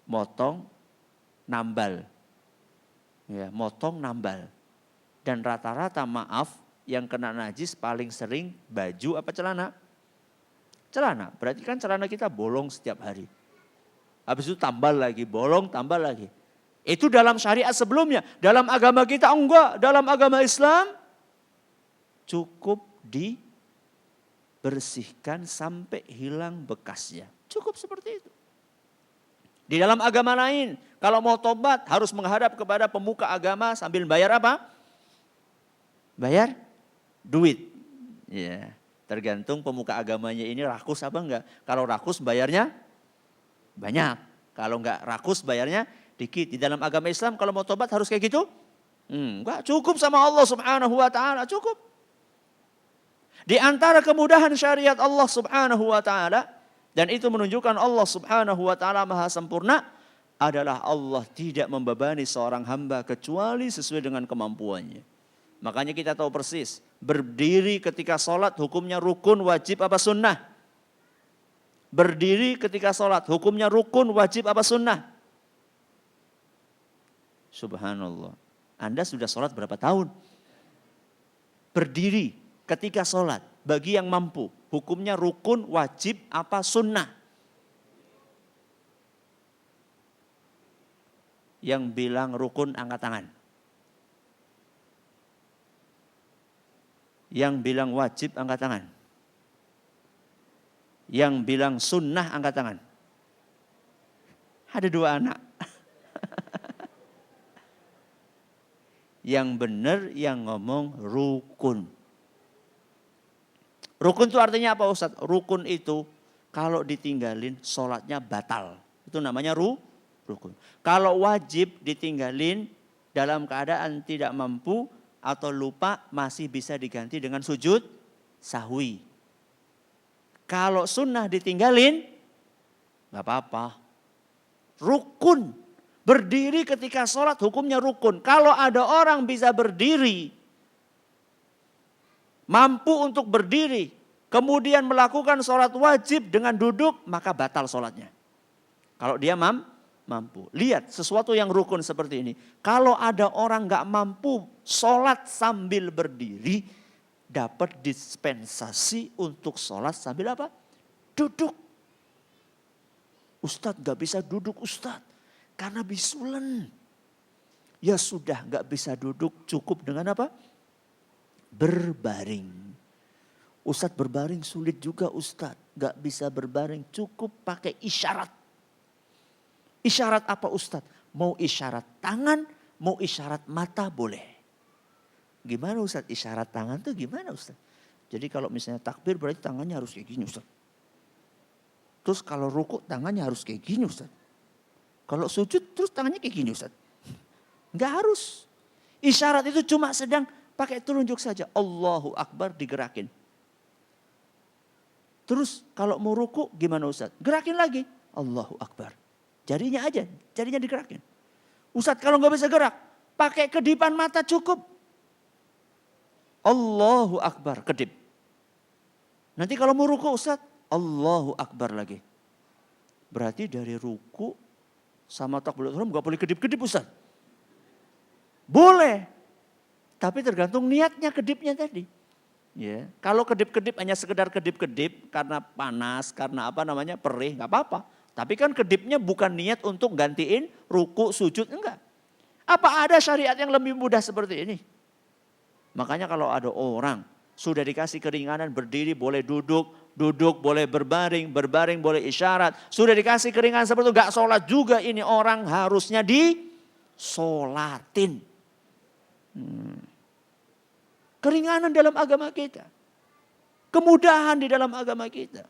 motong nambal. Ya, motong nambal. Dan rata-rata maaf, yang kena najis paling sering baju apa celana? Celana, berarti kan celana kita bolong setiap hari. Habis itu tambal lagi, bolong tambal lagi. Itu dalam syariat sebelumnya. Dalam agama kita enggak, dalam agama Islam cukup dibersihkan sampai hilang bekasnya. Cukup seperti itu. Di dalam agama lain, kalau mau tobat harus menghadap kepada pemuka agama sambil bayar apa? Bayar duit. Ya, tergantung pemuka agamanya ini rakus apa enggak. Kalau rakus bayarnya banyak. Kalau enggak rakus bayarnya dikit. Di dalam agama Islam kalau mau tobat harus kayak gitu? Enggak, cukup sama Allah Subhanahu wa taala, cukup. Di antara kemudahan syariat Allah Subhanahu wa taala, dan itu menunjukkan Allah Subhanahu wa taala maha sempurna, adalah Allah tidak membebani seorang hamba kecuali sesuai dengan kemampuannya. Makanya kita tahu persis, berdiri ketika sholat hukumnya rukun, wajib apa sunnah? Berdiri ketika sholat hukumnya rukun, wajib apa sunnah? Subhanallah. Anda sudah sholat berapa tahun? Berdiri ketika sholat bagi yang mampu, hukumnya rukun, wajib apa sunnah? Yang bilang rukun angkat tangan. Yang bilang wajib angkat tangan. Yang bilang sunnah angkat tangan. Ada 2 anak. Yang benar yang ngomong rukun. Rukun itu artinya apa Ustaz? Rukun itu kalau ditinggalin sholatnya batal. Itu namanya rukun. Kalau wajib ditinggalin dalam keadaan tidak mampu atau lupa masih bisa diganti dengan sujud sahwi. Kalau sunnah ditinggalin gak apa-apa. Rukun. Berdiri ketika sholat hukumnya rukun. Kalau ada orang bisa berdiri, mampu untuk berdiri, kemudian melakukan sholat wajib dengan duduk, maka batal sholatnya. Kalau dia mampu. Lihat sesuatu yang rukun seperti ini. Kalau ada orang gak mampu sholat sambil berdiri, dapat dispensasi untuk sholat sambil apa? Duduk. Ustadz gak bisa duduk Ustadz. Karena bisulen. Ya sudah gak bisa duduk, cukup dengan apa? Berbaring. Ustadz berbaring sulit juga Ustadz. Gak bisa berbaring, cukup pakai isyarat. Isyarat apa Ustadz? Mau isyarat tangan, mau isyarat mata boleh. Gimana Ustadz? Isyarat tangan tuh gimana Ustadz? Jadi kalau misalnya takbir berarti tangannya harus kayak gini Ustadz. Terus kalau ruku tangannya harus kayak gini Ustadz. Kalau sujud terus tangannya kayak gini Ustaz. Enggak harus. Isyarat itu cuma sedang pakai telunjuk saja. Allahu Akbar digerakin. Terus kalau mau ruku gimana Ustaz? Gerakin lagi. Allahu Akbar. Jarinya aja, jarinya digerakin. Ustaz kalau nggak bisa gerak, pakai kedipan mata cukup. Allahu Akbar, kedip. Nanti kalau mau ruku Ustaz, Allahu Akbar lagi. Berarti dari ruku sama takbiratul ihram nggak boleh kedip-kedip Ustaz. Boleh. Tapi tergantung niatnya kedipnya tadi. Ya, kalau kedip-kedip hanya sekedar kedip-kedip karena panas, karena apa namanya perih, nggak apa-apa. Tapi kan kedipnya bukan niat untuk gantiin ruku, sujud, enggak. Apa ada syariat yang lebih mudah seperti ini? Makanya kalau ada orang sudah dikasih keringanan berdiri boleh duduk, duduk boleh berbaring, berbaring boleh isyarat. Sudah dikasih keringanan seperti itu, enggak sholat juga ini orang harusnya disolatin. Keringanan dalam agama kita. Kemudahan di dalam agama kita.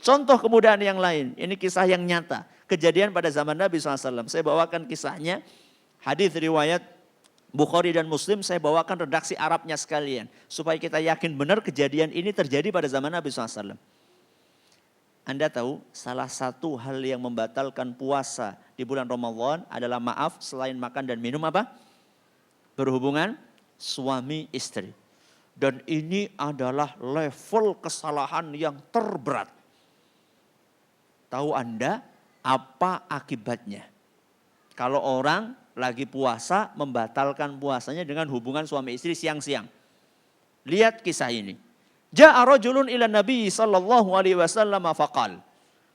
Contoh kemudahan yang lain. Ini kisah yang nyata. Kejadian pada zaman Nabi SAW. Saya bawakan kisahnya. Hadis riwayat Bukhari dan Muslim. Saya bawakan redaksi Arabnya sekalian. Supaya kita yakin benar kejadian ini terjadi pada zaman Nabi SAW. Anda tahu salah satu hal yang membatalkan puasa di bulan Ramadan adalah maaf selain makan dan minum apa? Berhubungan suami istri. Dan ini adalah level kesalahan yang terberat. Tahu Anda apa akibatnya? Kalau orang lagi puasa membatalkan puasanya dengan hubungan suami istri siang-siang. Lihat kisah ini. Ja'a rajulun ila Nabi sallallahu alaihi wasallam faqal.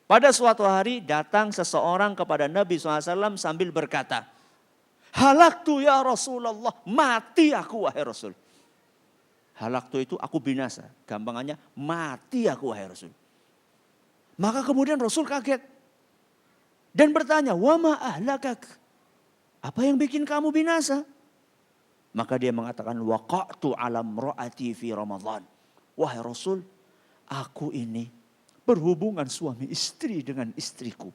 Pada suatu hari datang seseorang kepada Nabi SAW sambil berkata, halaktu ya Rasulullah, mati aku wahai Rasul. Halaktu itu aku binasa, gampangannya mati aku wahai Rasul. Maka kemudian Rasul kaget dan bertanya, wa ma ahlakak? Apa yang bikin kamu binasa? Maka dia mengatakan, waqa'tu ala imra'ati fi Ramadan. Wahai Rasul, aku ini berhubungan suami istri dengan istriku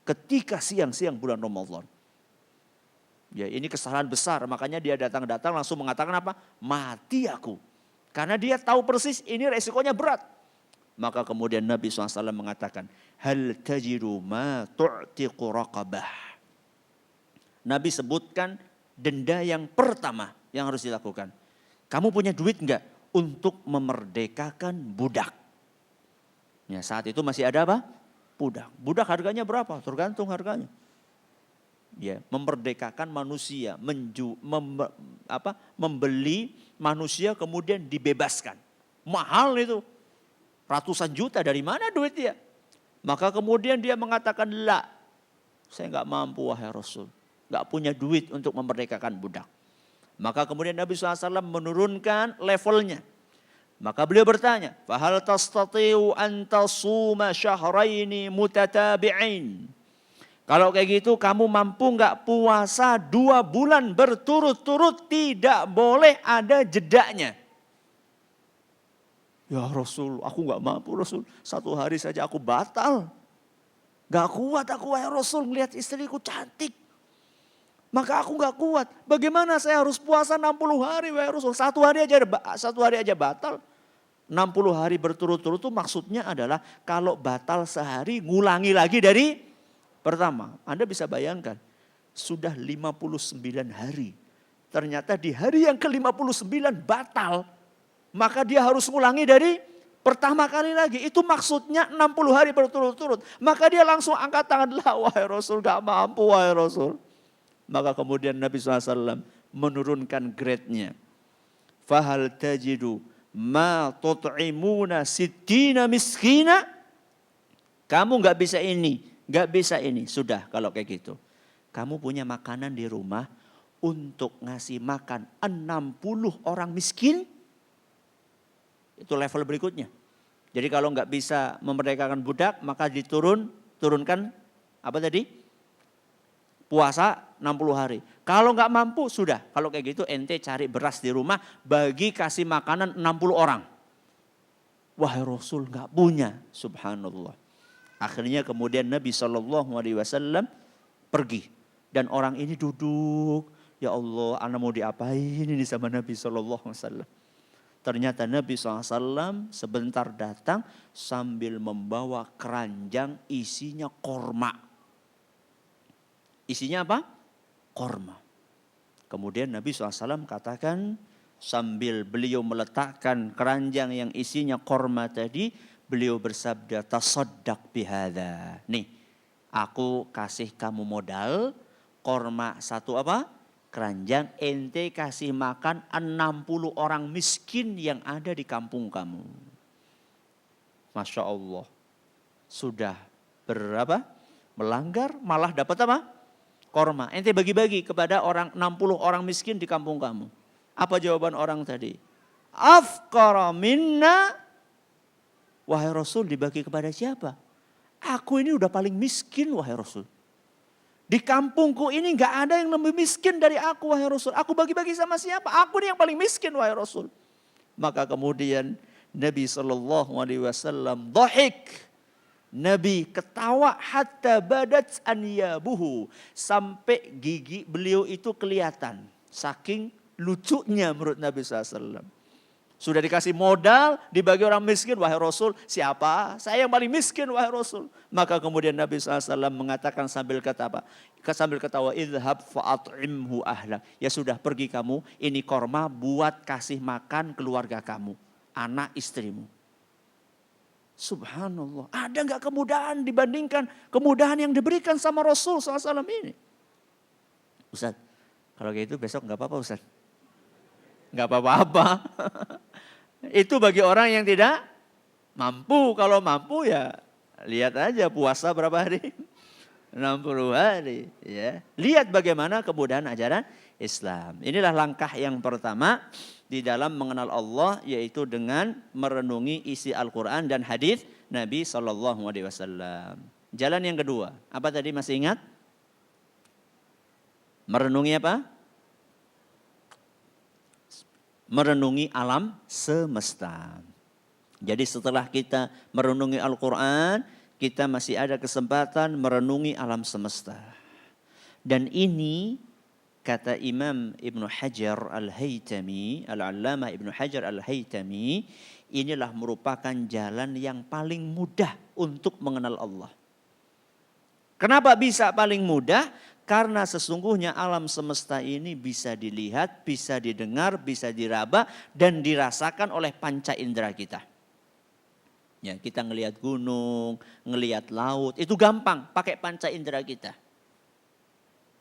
ketika siang-siang bulan Ramadan. Ya, ini kesalahan besar, makanya dia datang-datang langsung mengatakan apa? Mati aku. Karena dia tahu persis ini resikonya berat. Maka kemudian Nabi SAW mengatakan, hal tajidu ma tu'tiqu raqabah. Nabi sebutkan denda yang pertama yang harus dilakukan. Kamu punya duit enggak untuk memerdekakan budak? Ya, saat itu masih ada apa? Budak. Budak harganya berapa? Tergantung harganya. Ya, memerdekakan manusia, membeli manusia kemudian dibebaskan. Mahal itu. Ratusan juta, dari mana duit dia? Maka kemudian dia mengatakan, la, saya enggak mampu wahai Rasul. Enggak punya duit untuk memerdekakan budak. Maka kemudian Nabi SAW menurunkan levelnya. Maka beliau bertanya, fahal tastati'u an tasuma syahraini mutatabi'in. Kalau kayak gitu kamu mampu enggak puasa 2 bulan berturut-turut, tidak boleh ada jedanya. Ya Rasul, aku enggak mampu Rasul. 1 hari saja aku batal. Enggak kuat aku wahai Rasul melihat istriku cantik. Maka aku enggak kuat. Bagaimana saya harus puasa 60 hari wahai Rasul? 1 hari aja batal. 60 hari berturut-turut itu maksudnya adalah kalau batal sehari ngulangi lagi dari pertama. Anda bisa bayangkan, sudah 59 hari. Ternyata di hari yang ke-59 batal. Maka dia harus ngulangi dari pertama kali lagi. Itu maksudnya 60 hari berturut-turut. Maka dia langsung angkat tangan. Lah wahai Rasul, gak mampu wahai Rasul. Maka kemudian Nabi SAW menurunkan grade-nya. Fahal tajidu ma tut'imuna sittina miskina. Kamu gak bisa ini. Gak bisa ini, sudah kalau kayak gitu. Kamu punya makanan di rumah untuk ngasih makan 60 orang miskin. Itu level berikutnya. Jadi kalau gak bisa memerdekakan budak, maka turunkan apa tadi? Puasa 60 hari. Kalau gak mampu, sudah. Kalau kayak gitu ente cari beras di rumah, bagi kasih makanan 60 orang. Wahai Rasul gak punya, subhanallah. Akhirnya kemudian Nabi SAW pergi. Dan orang ini duduk. Ya Allah, anak mau diapain ini sama Nabi SAW. Ternyata Nabi SAW sebentar datang sambil membawa keranjang isinya korma. Isinya apa? Korma. Kemudian Nabi SAW katakan sambil beliau meletakkan keranjang yang isinya korma tadi. Beliau bersabda, tasaddaq bihadza. Nih, aku kasih kamu modal, korma 1 apa? Keranjang, ente kasih makan 60 orang miskin yang ada di kampung kamu. Masya Allah. Sudah berapa? Melanggar, malah dapat apa? Korma. Ente bagi-bagi kepada 60 orang miskin di kampung kamu. Apa jawaban orang tadi? Afqara minna. Wahai Rasul, dibagi kepada siapa? Aku ini udah paling miskin wahai Rasul. Di kampungku ini gak ada yang lebih miskin dari aku wahai Rasul. Aku bagi-bagi sama siapa? Aku ini yang paling miskin wahai Rasul. Maka kemudian Nabi SAW dhahik. Nabi ketawa hatta badat anyabuhu. Sampai gigi beliau itu kelihatan. Saking lucunya menurut Nabi SAW. Sudah dikasih modal, dibagi orang miskin. Wahai Rasul, siapa? Saya yang paling miskin, wahai Rasul. Maka kemudian Nabi SAW mengatakan sambil kata apa? Sambil ketawa, idhab fa'at'imhu ahlak. Ya sudah, pergi kamu, ini korma buat kasih makan keluarga kamu. Anak istrimu. Subhanallah. Ada gak kemudahan dibandingkan kemudahan yang diberikan sama Rasul SAW ini? Ustaz, kalau kayak itu besok gak apa-apa Ustaz. Gak apa-apa. Itu bagi orang yang tidak mampu. Kalau mampu ya lihat aja puasa berapa hari. 60 hari. Ya. Lihat bagaimana kemudahan ajaran Islam. Inilah langkah yang pertama di dalam mengenal Allah, yaitu dengan merenungi isi Al-Quran dan hadis Nabi SAW. Jalan yang kedua, apa tadi masih ingat? Merenungi apa? Merenungi alam semesta. Jadi setelah kita merenungi Al-Quran, kita masih ada kesempatan merenungi alam semesta. Dan ini Kata Imam Ibnu Hajar Al-Haytami, Al-Allamah Ibnu Hajar Al-Haytami, inilah merupakan jalan yang paling mudah untuk mengenal Allah. Kenapa bisa paling mudah? Karena sesungguhnya alam semesta ini bisa dilihat, bisa didengar, bisa diraba, dan dirasakan oleh panca indera kita. Ya, kita ngelihat gunung, ngelihat laut, itu gampang pakai panca indera kita.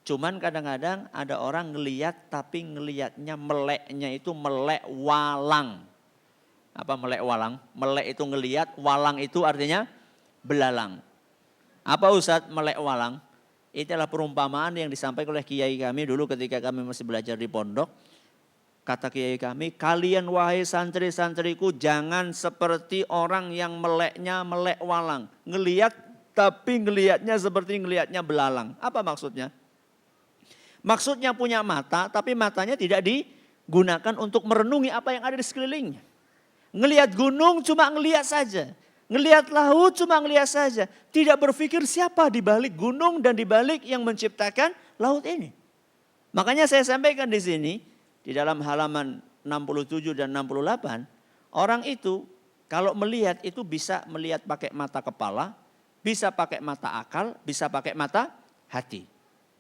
Cuman kadang-kadang ada orang ngelihat tapi ngelihatnya meleknya itu melek walang. Apa melek walang? Melek itu ngelihat, walang itu artinya belalang. Apa Ustadz melek walang? Itulah perumpamaan yang disampaikan oleh kiai kami dulu ketika kami masih belajar di pondok. Kata kiai kami, kalian wahai santri-santriku jangan seperti orang yang meleknya melek walang. Ngelihat tapi ngelihatnya seperti ngelihatnya belalang. Apa maksudnya? Maksudnya punya mata, tapi matanya tidak digunakan untuk merenungi apa yang ada di sekelilingnya. Ngelihat gunung cuma ngelihat saja. Ngelihat laut cuma ngelihat saja. Tidak berpikir siapa di balik gunung dan di balik yang menciptakan laut ini. Makanya saya sampaikan di sini, di dalam halaman 67 dan 68, orang itu kalau melihat itu bisa melihat pakai mata kepala, bisa pakai mata akal, bisa pakai mata hati.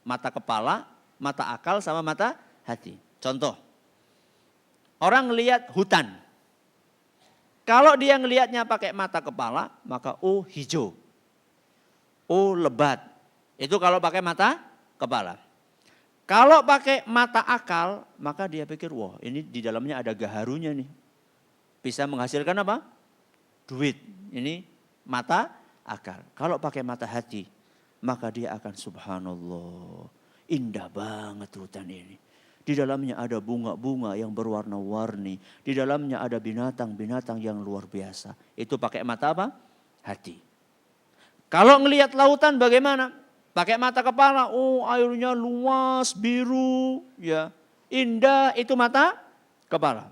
Mata kepala, mata akal sama mata hati. Contoh, orang ngelihat hutan. Kalau dia ngelihatnya pakai mata kepala, maka oh hijau, oh lebat. Itu kalau pakai mata kepala. Kalau pakai mata akal, maka dia pikir, wah ini di dalamnya ada gaharunya nih. Bisa menghasilkan apa? Duit. Ini mata akal. Kalau pakai mata hati, maka dia akan subhanallah. Indah banget hutan ini. Di dalamnya ada bunga-bunga yang berwarna-warni. Di dalamnya ada binatang-binatang yang luar biasa. Itu pakai mata apa? Hati. Kalau ngelihat lautan bagaimana? Pakai mata kepala. Oh airnya luas, biru. Ya, indah, itu mata kepala.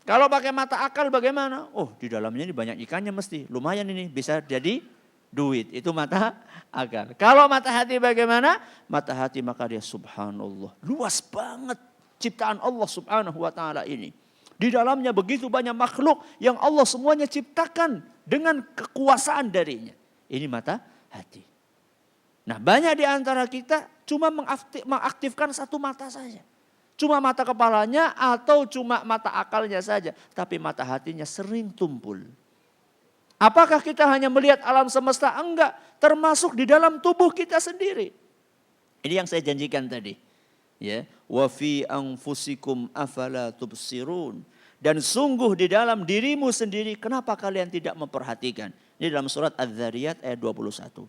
Kalau pakai mata akal bagaimana? Oh di dalamnya ini banyak ikannya mesti. Lumayan ini bisa jadi duit, itu mata akal. Kalau mata hati bagaimana? Mata hati maka dia subhanallah. Luas banget ciptaan Allah subhanahu wa ta'ala ini. Di dalamnya begitu banyak makhluk yang Allah semuanya ciptakan dengan kekuasaan darinya. Ini mata hati. Nah banyak di antara kita cuma mengaktifkan satu mata saja. Cuma mata kepalanya atau cuma mata akalnya saja. Tapi mata hatinya sering tumpul. Apakah kita hanya melihat alam semesta? Enggak, termasuk di dalam tubuh kita sendiri. Ini yang saya janjikan tadi. Ya, wa fi anfusikum afala tubsirun. Dan sungguh di dalam dirimu sendiri, kenapa kalian tidak memperhatikan? Ini dalam surat Az-Zariyat ayat 21.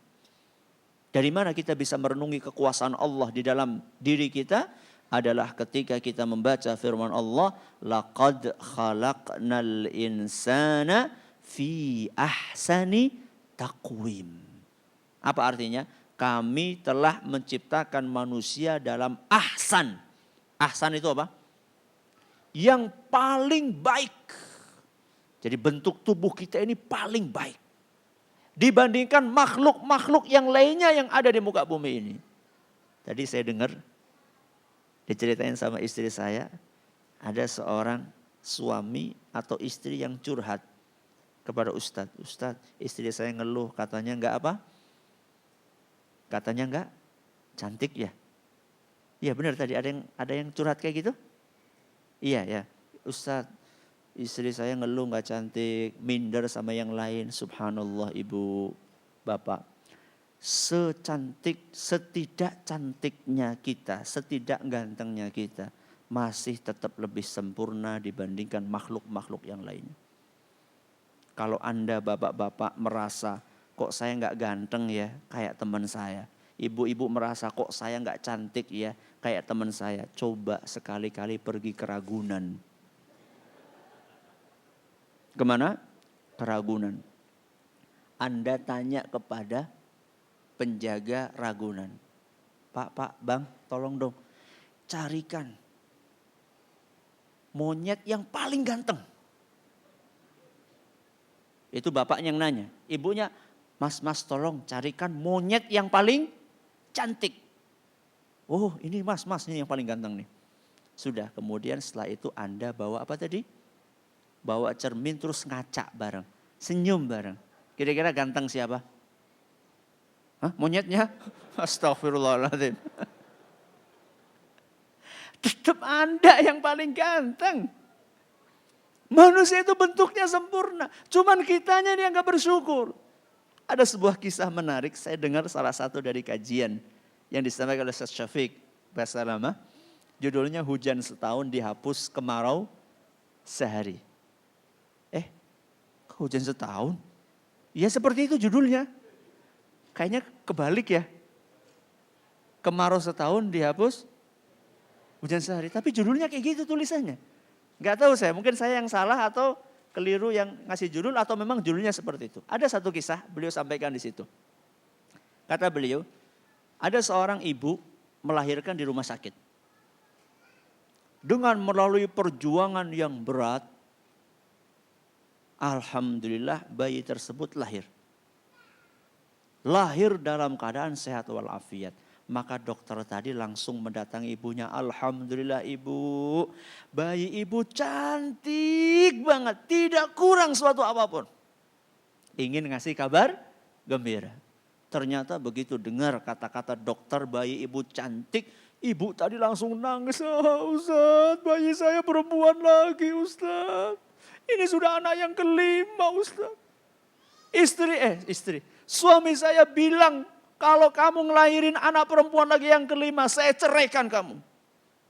Dari mana kita bisa merenungi kekuasaan Allah di dalam diri kita? Adalah ketika kita membaca firman Allah, laqad khalaqnal insana fi ahsani taqwim. Apa artinya? Kami telah menciptakan manusia dalam ahsan. Ahsan itu apa? Yang paling baik. Jadi bentuk tubuh kita ini paling baik. Dibandingkan makhluk-makhluk yang lainnya yang ada di muka bumi ini. Tadi saya dengar, diceritain sama istri saya, ada seorang suami atau istri yang curhat kepada Ustadz. Ustadz, istri saya ngeluh katanya enggak apa? Katanya enggak cantik ya. Iya benar tadi ada yang curhat kayak gitu? Iya ya. Ustadz, istri saya ngeluh enggak cantik, minder sama yang lain. Subhanallah ibu, bapak. Setidak cantiknya kita, setidak gantengnya kita, masih tetap lebih sempurna dibandingkan makhluk-makhluk yang lainnya. Kalau Anda bapak-bapak merasa kok saya nggak ganteng ya kayak teman saya. Ibu-ibu merasa kok saya nggak cantik ya kayak teman saya. Coba sekali-kali pergi ke Ragunan. Kemana? Ke Ragunan. Anda tanya kepada penjaga Ragunan. Pak, bang tolong dong carikan monyet yang paling ganteng. Itu bapaknya yang nanya. Ibunya, mas tolong carikan monyet yang paling cantik. Oh ini mas ini yang paling ganteng nih. Sudah, kemudian setelah itu Anda bawa apa tadi? Bawa cermin terus ngaca bareng. Senyum bareng. Kira-kira ganteng siapa? Hah, monyetnya? Astagfirullahaladzim. Tetap Anda yang paling ganteng. Manusia itu bentuknya sempurna. Cuman kitanya yang gak bersyukur. Ada sebuah kisah menarik. Saya dengar salah satu dari kajian yang disampaikan oleh Ustaz Syafiq bahasa lama. Judulnya hujan setahun dihapus kemarau sehari. Hujan setahun? Ya seperti itu judulnya. Kayaknya kebalik ya. Kemarau setahun dihapus hujan sehari. Tapi judulnya kayak gitu tulisannya. Gak tahu saya, mungkin saya yang salah atau keliru yang ngasih judul atau memang judulnya seperti itu. Ada satu kisah beliau sampaikan di situ. Kata beliau, ada seorang ibu melahirkan di rumah sakit. Dengan melalui perjuangan yang berat, alhamdulillah bayi tersebut lahir. Lahir dalam keadaan sehat walafiat. Maka dokter tadi langsung mendatangi ibunya. Alhamdulillah ibu, bayi ibu cantik banget. Tidak kurang suatu apapun. Ingin ngasih kabar gembira. Ternyata begitu dengar kata-kata dokter bayi ibu cantik. Ibu tadi langsung nangis. Ustaz, bayi saya perempuan lagi Ustaz. Ini sudah anak yang kelima Ustaz. Istri. Suami saya bilang kalau kamu ngelahirin anak perempuan lagi yang kelima saya ceraikan kamu.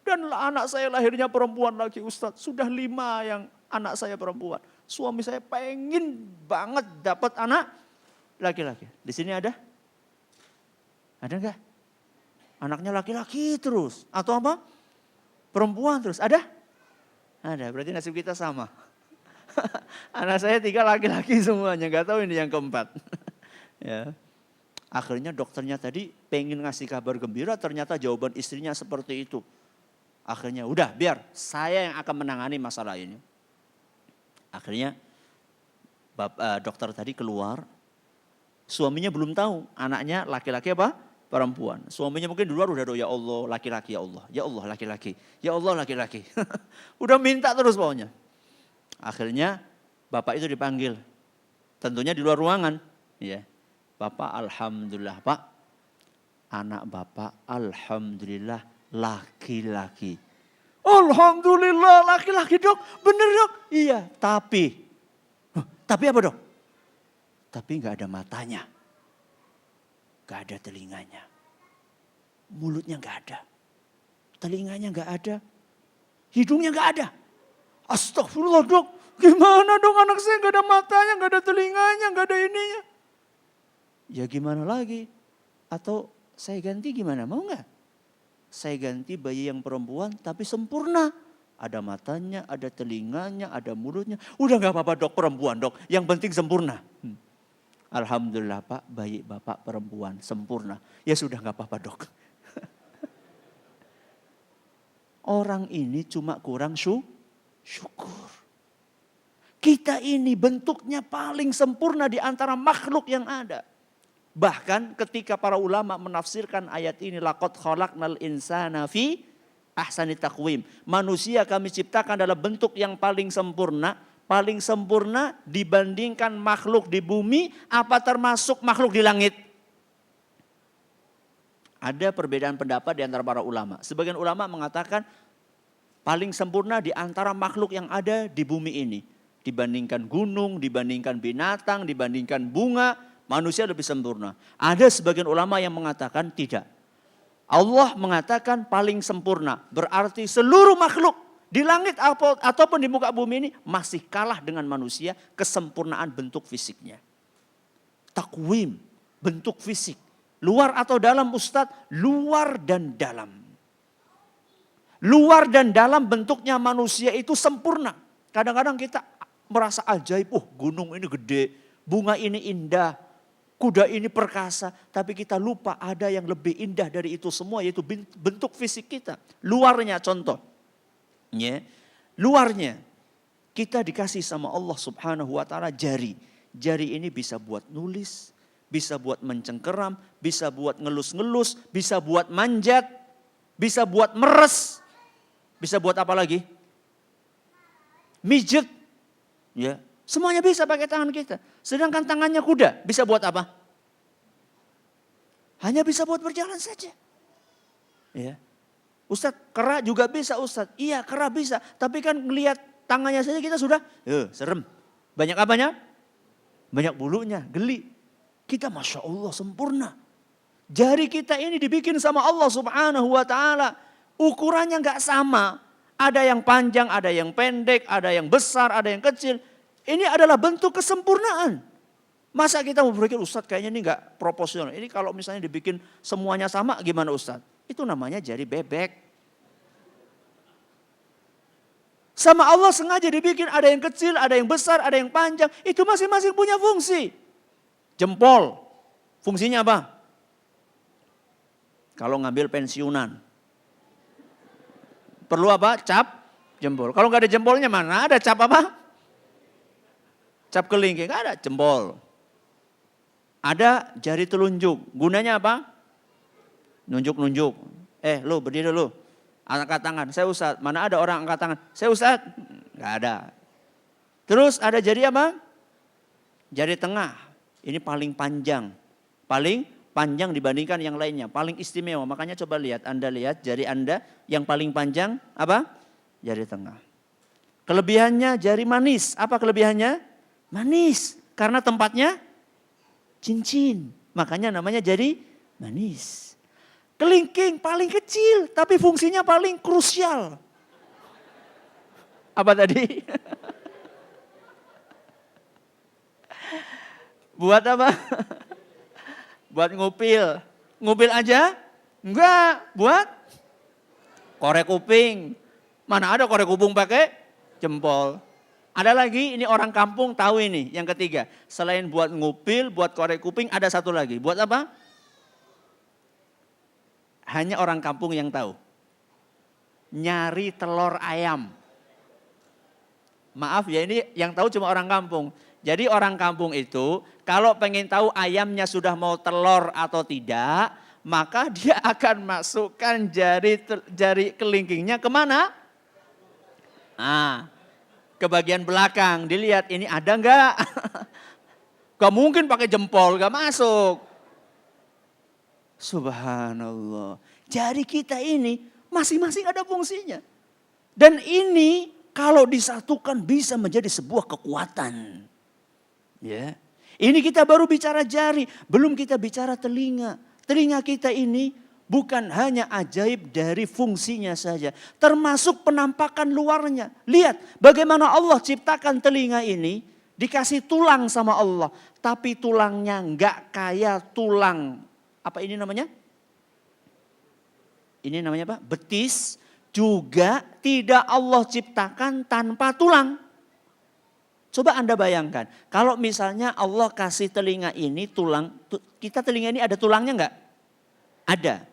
Dan anak saya lahirnya perempuan lagi Ustaz. Sudah 5 yang anak saya perempuan. Suami saya pengen banget dapat anak laki-laki. Di sini ada? Ada enggak? Anaknya laki-laki terus. Atau apa? Perempuan terus. Ada? Ada, berarti nasib kita sama. Anak saya 3 laki-laki semuanya, gak tahu ini yang keempat. Ya. Akhirnya dokternya tadi pengen ngasih kabar gembira, ternyata jawaban istrinya seperti itu. Akhirnya udah biar saya yang akan menangani masalah ini. Akhirnya dokter tadi keluar, suaminya belum tahu anaknya laki-laki apa perempuan. Suaminya mungkin di luar udah doa ya Allah laki-laki ya Allah laki-laki, ya Allah laki-laki. Udah minta terus pokoknya. Akhirnya bapak itu dipanggil. Tentunya di luar ruangan. Ya. Bapak alhamdulillah Pak. Anak bapak alhamdulillah laki-laki. Alhamdulillah laki-laki dok. Bener dok? Iya tapi. Tapi apa dok? Tapi gak ada matanya. Gak ada telinganya. Mulutnya gak ada. Telinganya gak ada. Hidungnya gak ada. Astagfirullah dok, gimana dong anak saya gak ada matanya, gak ada telinganya, gak ada ininya. Ya gimana lagi? Atau saya ganti gimana, mau gak? Saya ganti bayi yang perempuan tapi sempurna. Ada matanya, ada telinganya, ada mulutnya. Udah gak apa-apa dok perempuan dok, yang penting sempurna. Alhamdulillah Pak, bayi bapak perempuan sempurna. Ya sudah gak apa-apa dok. Orang ini cuma kurang syukur. Kita ini bentuknya paling sempurna di antara makhluk yang ada. Bahkan ketika para ulama menafsirkan ayat ini, laqad khalaqnal insana fi ahsani taqwim. Manusia kami ciptakan dalam bentuk yang paling sempurna dibandingkan makhluk di bumi, apa termasuk makhluk di langit. Ada perbedaan pendapat di antara para ulama. Sebagian ulama mengatakan paling sempurna di antara makhluk yang ada di bumi ini. Dibandingkan gunung, dibandingkan binatang, dibandingkan bunga, manusia lebih sempurna. Ada sebagian ulama yang mengatakan tidak. Allah mengatakan paling sempurna. Berarti seluruh makhluk di langit ataupun di muka bumi ini masih kalah dengan manusia kesempurnaan bentuk fisiknya. Takwim, bentuk fisik. Luar atau dalam Ustadz? Luar dan dalam. Luar dan dalam bentuknya manusia itu sempurna. Kadang-kadang kita merasa ajaib, gunung ini gede, bunga ini indah, kuda ini perkasa. Tapi kita lupa ada yang lebih indah dari itu semua, yaitu bentuk fisik kita. Luarnya contoh. Ya, luarnya kita dikasih sama Allah Subhanahu wa taala jari. Jari ini bisa buat nulis, bisa buat mencengkeram, bisa buat ngelus-ngelus, bisa buat manjat. bisa buat meres, bisa buat apa lagi? Mijet, ya, semuanya bisa pakai tangan kita. Sedangkan tangannya kuda bisa buat apa? Hanya bisa buat berjalan saja. Ya. Ustadz, kera juga bisa Ustadz. Iya, kera bisa. Tapi kan ngelihat tangannya saja kita sudah, serem. Banyak apanya? Banyak bulunya, geli. Kita Masya Allah sempurna. Jari kita ini dibikin sama Allah Subhanahu wa ta'ala. Ukurannya nggak sama. Ada yang panjang, ada yang pendek, ada yang besar, ada yang kecil. Ini adalah bentuk kesempurnaan. Masa kita mau berpikir, Ustadz kayaknya ini nggak proporsional. Ini kalau misalnya dibikin semuanya sama gimana Ustadz? Itu namanya jari bebek. Sama Allah sengaja dibikin ada yang kecil, ada yang besar, ada yang panjang. Itu masing-masing punya fungsi. Jempol, fungsinya apa? Kalau ngambil pensiunan. Perlu apa? Cap jempol. Kalau nggak ada jempolnya mana ada cap apa? Cap kelingking, nggak ada jempol. Ada jari telunjuk. Gunanya apa? Nunjuk-nunjuk. Lu berdiri lu. Angkat tangan. Saya Ustadz. Mana ada orang angkat tangan? Saya Ustadz. Nggak ada. Terus ada jari apa? Jari tengah. Ini paling panjang. Paling panjang dibandingkan yang lainnya, paling istimewa. Makanya coba lihat, Anda lihat jari Anda yang paling panjang apa? Jari tengah. Kelebihannya jari manis. Apa kelebihannya? Manis. Karena tempatnya cincin. Makanya namanya jari manis. Kelingking paling kecil tapi fungsinya paling krusial. Apa tadi? Buat apa? Buat ngupil. Ngupil aja? Enggak. Buat korek kuping. Mana ada korek kuping pakai jempol. Ada lagi, ini orang kampung tahu ini. Yang ketiga, selain buat ngupil, buat korek kuping, ada satu lagi. Buat apa? Hanya orang kampung yang tahu. Nyari telur ayam. Maaf ya, ini yang tahu cuma orang kampung. Jadi orang kampung itu kalau pengen tahu ayamnya sudah mau telur atau tidak, maka dia akan masukkan jari kelingkingnya kemana? Ke bagian belakang. Dilihat ini ada enggak? Gak mungkin pakai jempol, gak masuk. Subhanallah. Jari kita ini masing-masing ada fungsinya. Dan ini kalau disatukan bisa menjadi sebuah kekuatan. Ya, ini kita baru bicara jari, belum kita bicara telinga. Telinga kita ini bukan hanya ajaib dari fungsinya saja, termasuk penampakan luarnya. Lihat bagaimana Allah ciptakan telinga ini, dikasih tulang sama Allah, tapi tulangnya enggak kayak tulang apa ini namanya? Ini namanya apa? Betis. Juga tidak Allah ciptakan tanpa tulang. Coba Anda bayangkan, kalau misalnya Allah kasih telinga ini tulang, kita telinga ini ada tulangnya enggak? Ada.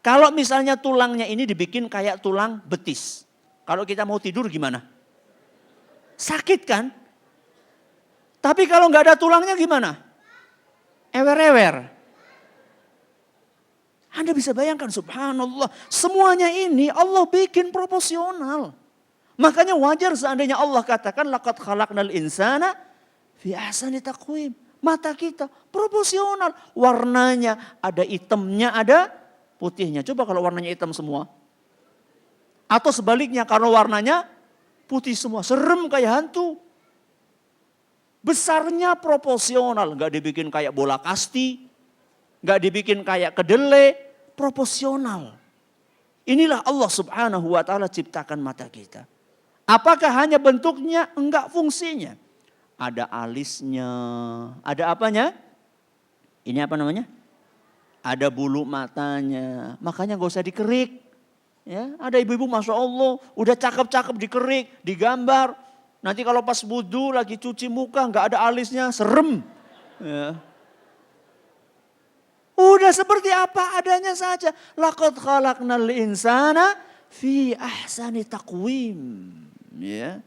Kalau misalnya tulangnya ini dibikin kayak tulang betis, kalau kita mau tidur gimana? Sakit kan? Tapi kalau enggak ada tulangnya gimana? Ewer-ewer. Anda bisa bayangkan, subhanallah, semuanya ini Allah bikin proporsional. Makanya wajar seandainya Allah katakan laqad khalaqnal insana fi ahsani taqwim. Mata kita proporsional, warnanya ada hitamnya, ada putihnya. Coba kalau warnanya hitam semua. Atau sebaliknya kalau warnanya putih semua, serem kayak hantu. Besarnya proporsional, enggak dibikin kayak bola kasti, enggak dibikin kayak kedelai, proporsional. Inilah Allah Subhanahu wa taala ciptakan mata kita. Apakah hanya bentuknya? Enggak, fungsinya. Ada alisnya, ada apanya? Ini apa namanya? Ada bulu matanya, makanya gak usah dikerik. Ya, ada ibu-ibu Masya Allah, udah cakep-cakep dikerik, digambar. Nanti kalau pas wudu lagi cuci muka gak ada alisnya, serem. Ya. Udah seperti apa adanya saja. Laqad khalaqnal insana fi ahsani taqwim. Ya.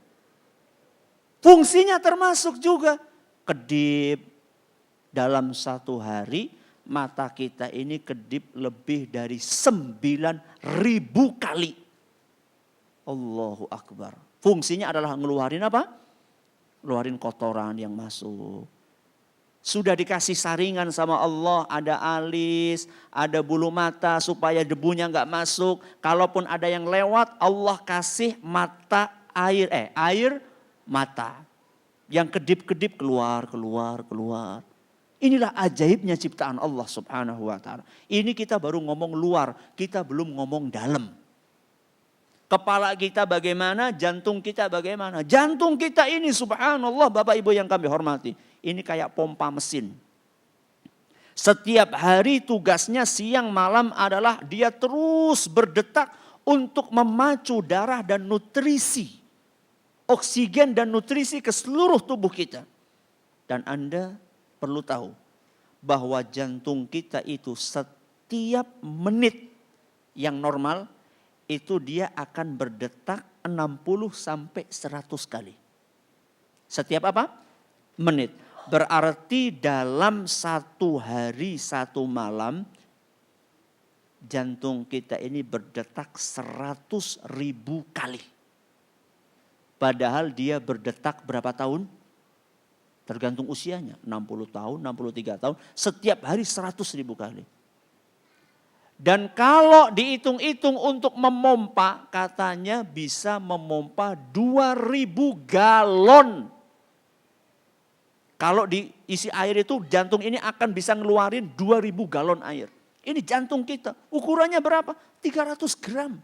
Fungsinya termasuk juga kedip dalam satu hari mata kita ini kedip lebih dari 9.000 kali. Allahu Akbar. Fungsinya adalah ngeluarin apa? Ngeluarin kotoran yang masuk. Sudah dikasih saringan sama Allah, ada alis, ada bulu mata supaya debunya nggak masuk. Kalaupun ada yang lewat, Allah kasih mata air mata. Yang kedip-kedip keluar. Inilah ajaibnya ciptaan Allah subhanahu wa ta'ala. Ini kita baru ngomong luar, kita belum ngomong dalam. Kepala kita bagaimana, jantung kita bagaimana. Jantung kita ini subhanallah Bapak Ibu yang kami hormati. Ini kayak pompa mesin. Setiap hari tugasnya siang malam adalah dia terus berdetak untuk memacu darah dan nutrisi. Oksigen dan nutrisi ke seluruh tubuh kita. Dan Anda perlu tahu bahwa jantung kita itu setiap menit yang normal itu dia akan berdetak 60 sampai 100 kali. Setiap apa? Menit. Berarti dalam satu hari satu malam jantung kita ini berdetak 100.000 kali. Padahal dia berdetak berapa tahun? Tergantung usianya, 60 tahun, 63 tahun, setiap hari 100.000 kali. Dan kalau dihitung-hitung untuk memompa, katanya bisa memompa 2.000 galon. Kalau diisi air itu jantung ini akan bisa ngeluarin 2.000 galon air. Ini jantung kita, ukurannya berapa? 300 gram.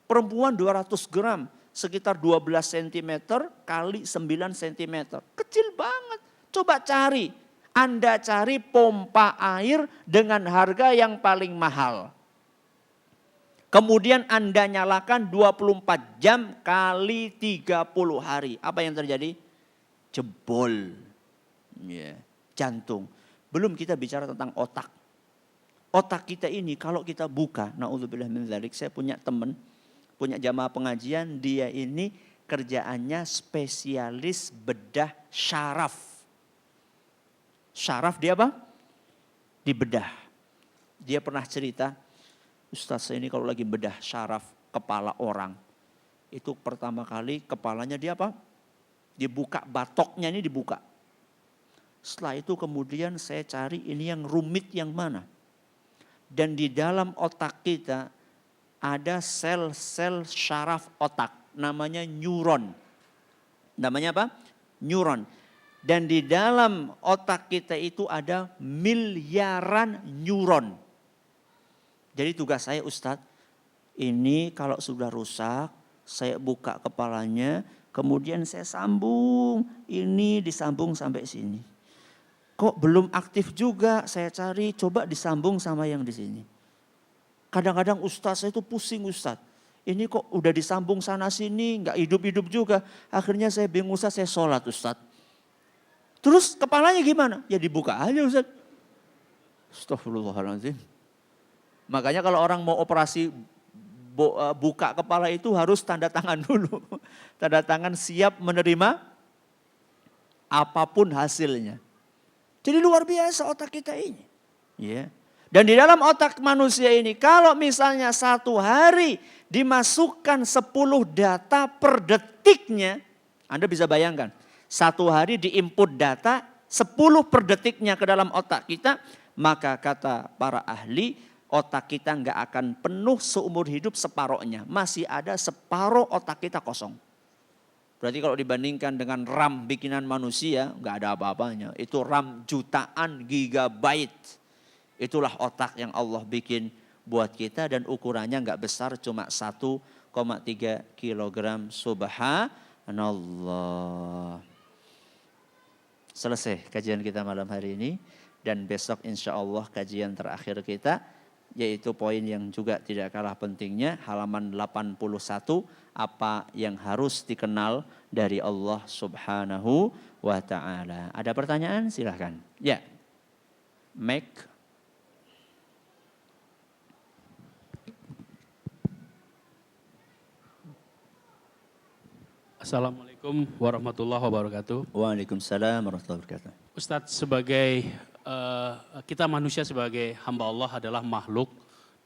Perempuan 200 gram. Sekitar 12 cm kali 9 cm. Kecil banget. Coba cari. Anda cari pompa air dengan harga yang paling mahal. Kemudian Anda nyalakan 24 jam kali 30 hari. Apa yang terjadi? Jebol. Jantung. Belum kita bicara tentang otak. Otak kita ini kalau kita buka. Na'udzubillah min dzalik. Saya punya teman. Punya jamaah pengajian, dia ini kerjaannya spesialis bedah syaraf. Syaraf dia apa? Di bedah. Dia pernah cerita, Ustaz saya ini kalau lagi bedah syaraf kepala orang. Itu pertama kali kepalanya dia apa? Dibuka, batoknya ini dibuka. Setelah itu kemudian saya cari ini yang rumit yang mana. Dan di dalam otak kita ada sel-sel syaraf otak, namanya neuron. Namanya apa? Neuron. Dan di dalam otak kita itu ada miliaran neuron. Jadi tugas saya Ustadz, ini kalau sudah rusak, saya buka kepalanya, kemudian saya sambung, ini disambung sampai sini. Kok belum aktif juga, saya cari, coba disambung sama yang di sini. Kadang-kadang Ustaz saya itu pusing Ustaz. Ini kok udah disambung sana sini, nggak hidup-hidup juga. Akhirnya saya bingung Ustaz, saya sholat Ustaz. Terus kepalanya gimana? Ya dibuka aja Ustaz. Astagfirullahaladzim. Makanya kalau orang mau operasi buka kepala itu harus tanda tangan dulu. Tanda tangan siap menerima apapun hasilnya. Jadi luar biasa otak kita ini. Ya. Dan di dalam otak manusia ini kalau misalnya satu hari dimasukkan 10 data per detiknya. Anda bisa bayangkan. Satu hari diinput data 10 per detiknya ke dalam otak kita. Maka kata para ahli otak kita nggak akan penuh seumur hidup separohnya. Masih ada separuh otak kita kosong. Berarti kalau dibandingkan dengan RAM bikinan manusia nggak ada apa-apanya. Itu RAM jutaan gigabyte. Itulah otak yang Allah bikin buat kita dan ukurannya nggak besar cuma 1,3 kilogram. Subhanallah. Selesai kajian kita malam hari ini dan besok insya Allah kajian terakhir kita yaitu poin yang juga tidak kalah pentingnya halaman 81 apa yang harus dikenal dari Allah Subhanahu wa ta'ala. Ada pertanyaan? Silahkan. Ya. Make. Assalamualaikum warahmatullahi wabarakatuh. Waalaikumsalam warahmatullahi wabarakatuh. Ustadz, sebagai kita manusia sebagai hamba Allah adalah makhluk,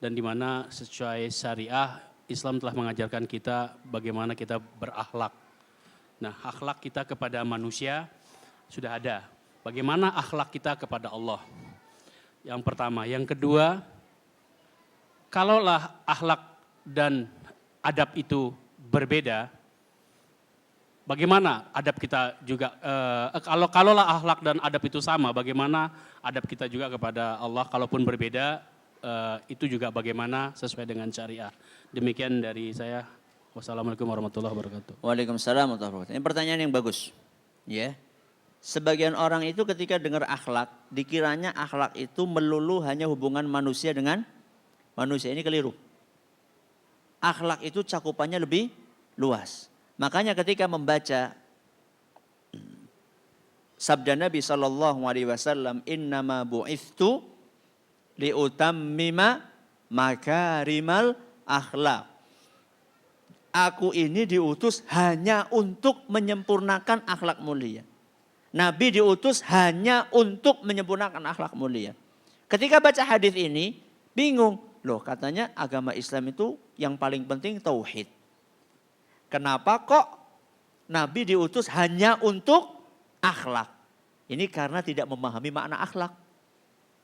dan di mana sesuai syariah Islam telah mengajarkan kita bagaimana kita berakhlak. Nah, akhlak kita kepada manusia sudah ada. Bagaimana akhlak kita kepada Allah? Yang pertama, yang kedua, kalaulah akhlak dan adab itu berbeda, bagaimana adab kita juga, kalaulah akhlak dan adab itu sama, bagaimana adab kita juga kepada Allah, kalaupun berbeda, itu juga bagaimana sesuai dengan syariah. Demikian dari saya. Wassalamualaikum warahmatullahi wabarakatuh. Waalaikumsalam warahmatullahi wabarakatuh. Ini pertanyaan yang bagus. Ya. Sebagian orang itu ketika dengar akhlak, dikiranya akhlak itu melulu hanya hubungan manusia dengan manusia. Ini keliru. Akhlak itu cakupannya lebih luas. Makanya ketika membaca sabda Nabi SAW, innama bu'ithtu liutammima makarimal akhlak. Aku ini diutus hanya untuk menyempurnakan akhlak mulia. Nabi diutus hanya untuk menyempurnakan akhlak mulia. Ketika baca hadis ini, bingung. Loh, katanya agama Islam itu yang paling penting tauhid. Kenapa kok Nabi diutus hanya untuk akhlak? Ini karena tidak memahami makna akhlak.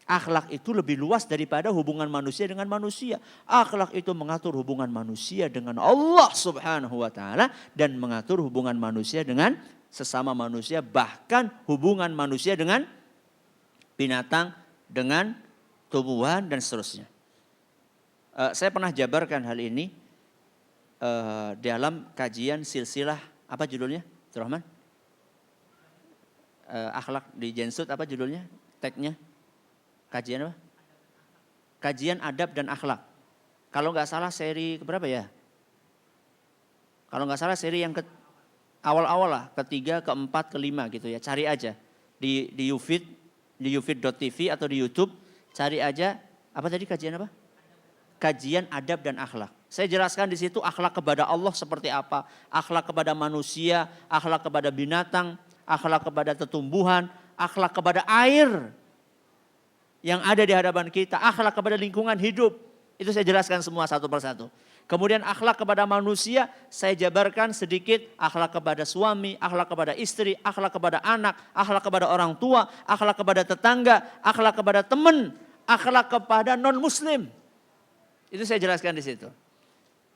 Akhlak itu lebih luas daripada hubungan manusia dengan manusia. Akhlak itu mengatur hubungan manusia dengan Allah Subhanahu wa taala dan mengatur hubungan manusia dengan sesama manusia, bahkan hubungan manusia dengan binatang, dengan tumbuhan dan seterusnya. Saya pernah jabarkan hal ini dalam kajian silsilah, apa judulnya? Rahman? Akhlak di Jensut, apa judulnya? Tagnya? Kajian apa? Kajian adab dan akhlak. Kalau nggak salah seri keberapa ya? Kalau nggak salah seri yang awal-awal lah, ketiga, keempat, kelima gitu ya. Cari aja di YouFeed, di youfeed.tv atau di YouTube, cari aja apa tadi kajian apa? Kajian adab dan akhlak. Saya jelaskan di situ akhlak kepada Allah seperti apa, akhlak kepada manusia, akhlak kepada binatang, akhlak kepada tumbuhan, akhlak kepada air yang ada di hadapan kita, akhlak kepada lingkungan hidup. Itu saya jelaskan semua satu persatu. Kemudian akhlak kepada manusia, saya jabarkan sedikit akhlak kepada suami, akhlak kepada istri, akhlak kepada anak, akhlak kepada orang tua, akhlak kepada tetangga, akhlak kepada teman, akhlak kepada non-muslim. Itu saya jelaskan di situ.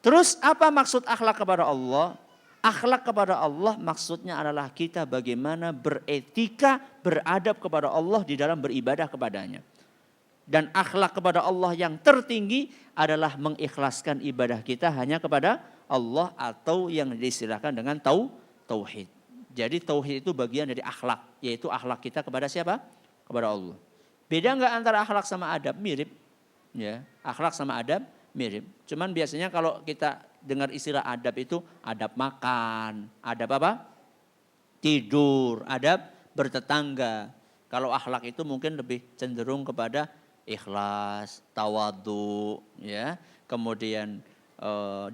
Terus apa maksud akhlak kepada Allah? Akhlak kepada Allah maksudnya adalah kita bagaimana beretika, beradab kepada Allah di dalam beribadah kepadanya. Dan akhlak kepada Allah yang tertinggi adalah mengikhlaskan ibadah kita hanya kepada Allah atau yang diistilahkan dengan tauhid. Jadi tauhid itu bagian dari akhlak, yaitu akhlak kita kepada siapa? Kepada Allah. Beda enggak antara akhlak sama adab? Mirip. Ya, akhlak sama adab mirip. Cuman biasanya kalau kita dengar istilah adab itu adab makan, adab apa? Tidur, adab bertetangga. Kalau akhlak itu mungkin lebih cenderung kepada ikhlas, tawadu, ya, kemudian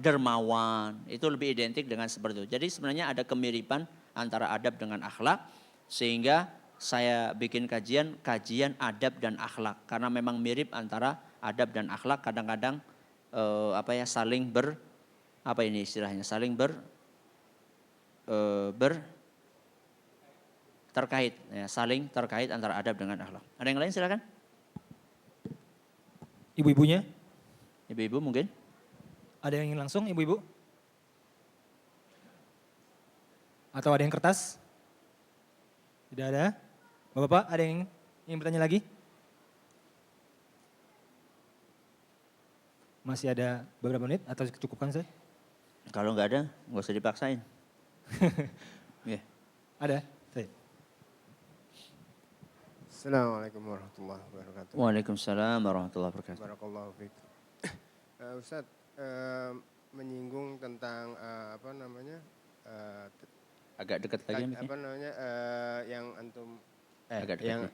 dermawan, itu lebih identik dengan seperti itu. Jadi sebenarnya ada kemiripan antara adab dengan akhlak, sehingga saya bikin kajian adab dan akhlak, karena memang mirip antara adab dan akhlak. Kadang-kadang saling terkait, ya, saling terkait antara adab dengan akhlak. Ada yang lain silakan. Ibu-ibunya? Ibu-ibu mungkin? Ada yang ingin langsung, ibu-ibu? Atau ada yang kertas? Tidak ada? Bapak-bapak, ada yang ingin bertanya lagi? Masih ada beberapa menit atau cukupkan saya? Kalau nggak ada, nggak usah dipaksain. Yeah. Ada? Saya. Assalamualaikum warahmatullahi wabarakatuh. Waalaikumsalam warahmatullahi wabarakatuh. Barakallahu fiik. Ustaz, menyinggung tentang Agak dekat lagi yang antum agak dekat.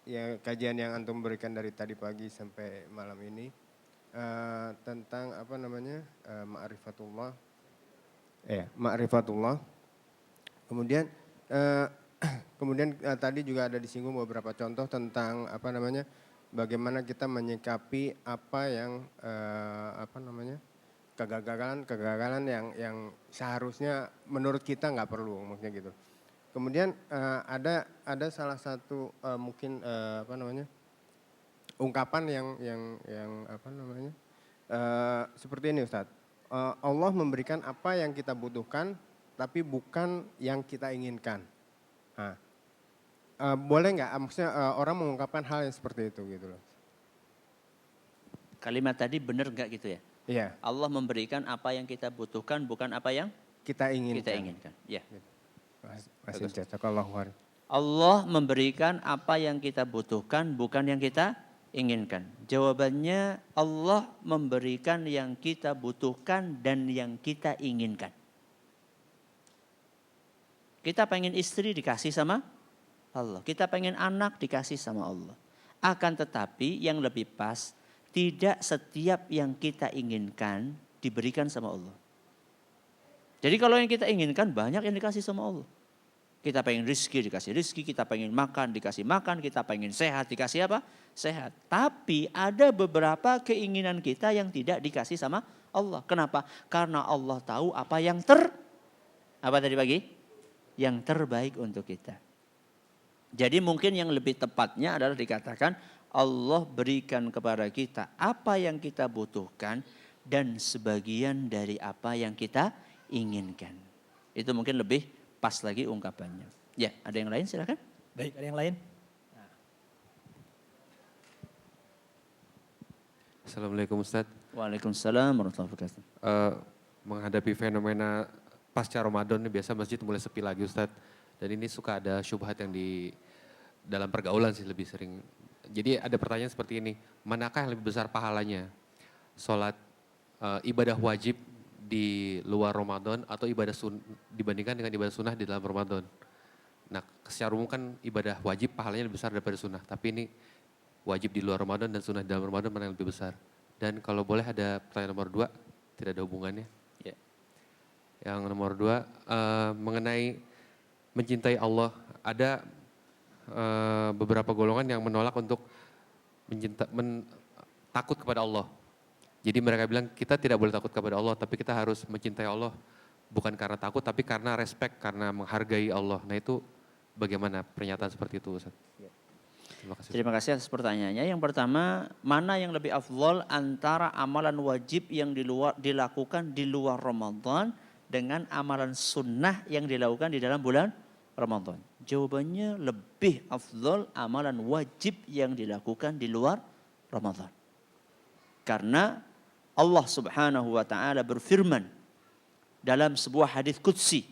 yang kajian yang antum berikan dari tadi pagi sampai malam ini tentang ma'rifatullah. Ma'rifatullah. Kemudian Kemudian tadi juga ada disinggung beberapa contoh tentang bagaimana kita menyikapi kegagalan yang seharusnya menurut kita nggak perlu, maksudnya gitu. Kemudian ada salah satu ungkapan yang seperti ini, Ustadz. Allah memberikan apa yang kita butuhkan, tapi bukan yang kita inginkan. Nah, boleh nggak, maksudnya orang mengungkapkan hal yang seperti itu gitu loh. Kalimat tadi benar nggak gitu ya? Iya. Allah memberikan apa yang kita butuhkan, bukan apa yang Kita inginkan. kita inginkan. Ya. Masih jazakallahu khairan. Allah memberikan apa yang kita butuhkan, bukan yang kita inginkan. Jawabannya Allah memberikan yang kita butuhkan dan yang kita inginkan. Kita pengen istri dikasih sama Allah. Kita pengen anak dikasih sama Allah. Akan tetapi yang lebih pas, tidak setiap yang kita inginkan diberikan sama Allah. Jadi kalau yang kita inginkan banyak yang dikasih sama Allah. Kita pengen rizki dikasih rizki, kita pengen makan dikasih makan, kita pengen sehat dikasih apa? Sehat. Tapi ada beberapa keinginan kita yang tidak dikasih sama Allah. Kenapa? Karena Allah tahu apa yang apa tadi pagi? Yang terbaik untuk kita. Jadi mungkin yang lebih tepatnya adalah dikatakan Allah berikan kepada kita apa yang kita butuhkan dan sebagian dari apa yang kita inginkan. Itu mungkin lebih pas lagi ungkapannya. Ya, ada yang lain silakan. Baik, ada yang lain? Assalamualaikum Ustadz. Waalaikumsalam warahmatullahi wabarakatuh. Menghadapi fenomena pasca Ramadan ini biasa masjid mulai sepi lagi Ustadz. Dan ini suka ada syubhat yang di dalam pergaulan sih lebih sering. Jadi ada pertanyaan seperti ini, manakah yang lebih besar pahalanya? Sholat ibadah wajib di luar Ramadan atau dibandingkan dengan ibadah sunnah di dalam Ramadan. Nah secara umum kan ibadah wajib pahalanya lebih besar daripada sunnah. Tapi ini wajib di luar Ramadan dan sunnah di dalam Ramadan mana yang lebih besar. Dan kalau boleh ada pertanyaan nomor 2, tidak ada hubungannya. Ya. Yang nomor 2 mengenai mencintai Allah. Ada beberapa golongan yang menolak untuk takut kepada Allah. Jadi mereka bilang kita tidak boleh takut kepada Allah, tapi kita harus mencintai Allah bukan karena takut, tapi karena respect, karena menghargai Allah. Nah itu bagaimana pernyataan seperti itu Ustaz? Terima kasih. Terima kasih atas pertanyaannya. Yang pertama, mana yang lebih afdol antara amalan wajib yang dilakukan di luar Ramadan dengan amalan sunnah yang dilakukan di dalam bulan Ramadan? Jawabannya lebih afdol amalan wajib yang dilakukan di luar Ramadan. Karena Allah Subhanahu wa taala berfirman dalam sebuah hadis qudsi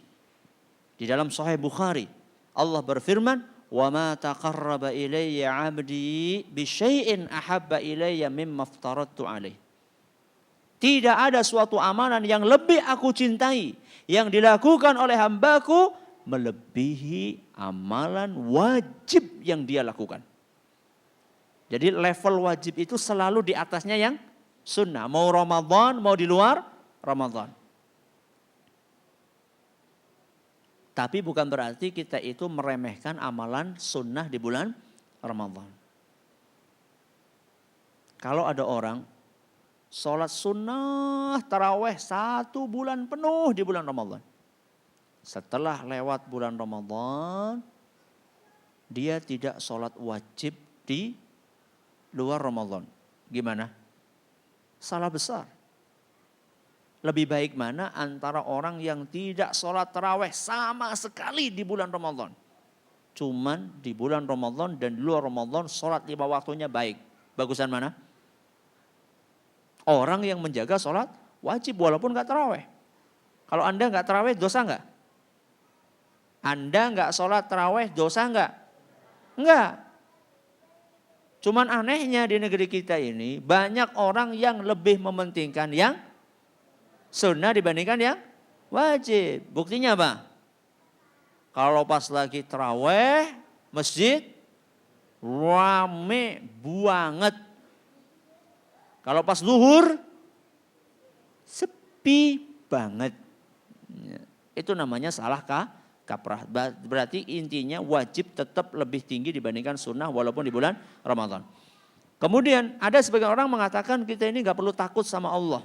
di dalam Sahih Bukhari. Allah berfirman, "Wa ma taqarraba ilayya 'abdi bi syai'in ahabba ilayya mimma aftaradtu alaih." Tidak ada suatu amalan yang lebih aku cintai yang dilakukan oleh hambaku melebihi amalan wajib yang dia lakukan. Jadi level wajib itu selalu di atasnya yang sunnah. Mau Ramadan, mau di luar Ramadan. Tapi bukan berarti kita itu meremehkan amalan sunnah di bulan Ramadan. Kalau ada orang sholat sunnah taraweh 1 bulan penuh di bulan Ramadan. Setelah lewat bulan Ramadan, dia tidak sholat wajib di luar Ramadan. Gimana? Salah besar. Lebih baik mana antara orang yang tidak sholat taraweh sama sekali di bulan Ramadan. Cuman di bulan Ramadan dan di luar Ramadan sholat 5 waktunya baik. Bagusan mana? Orang yang menjaga sholat wajib walaupun gak taraweh. Kalau Anda gak taraweh dosa gak? Anda gak sholat taraweh dosa gak? Enggak. Cuman anehnya di negeri kita ini banyak orang yang lebih mementingkan yang sunnah dibandingkan yang wajib. Buktinya apa? Kalau pas lagi taraweh masjid rame banget. Kalau pas zuhur sepi banget. Itu namanya salah kaprah. Berarti intinya wajib tetap lebih tinggi dibandingkan sunnah walaupun di bulan Ramadan. Kemudian ada sebagian orang mengatakan kita ini gak perlu takut sama Allah.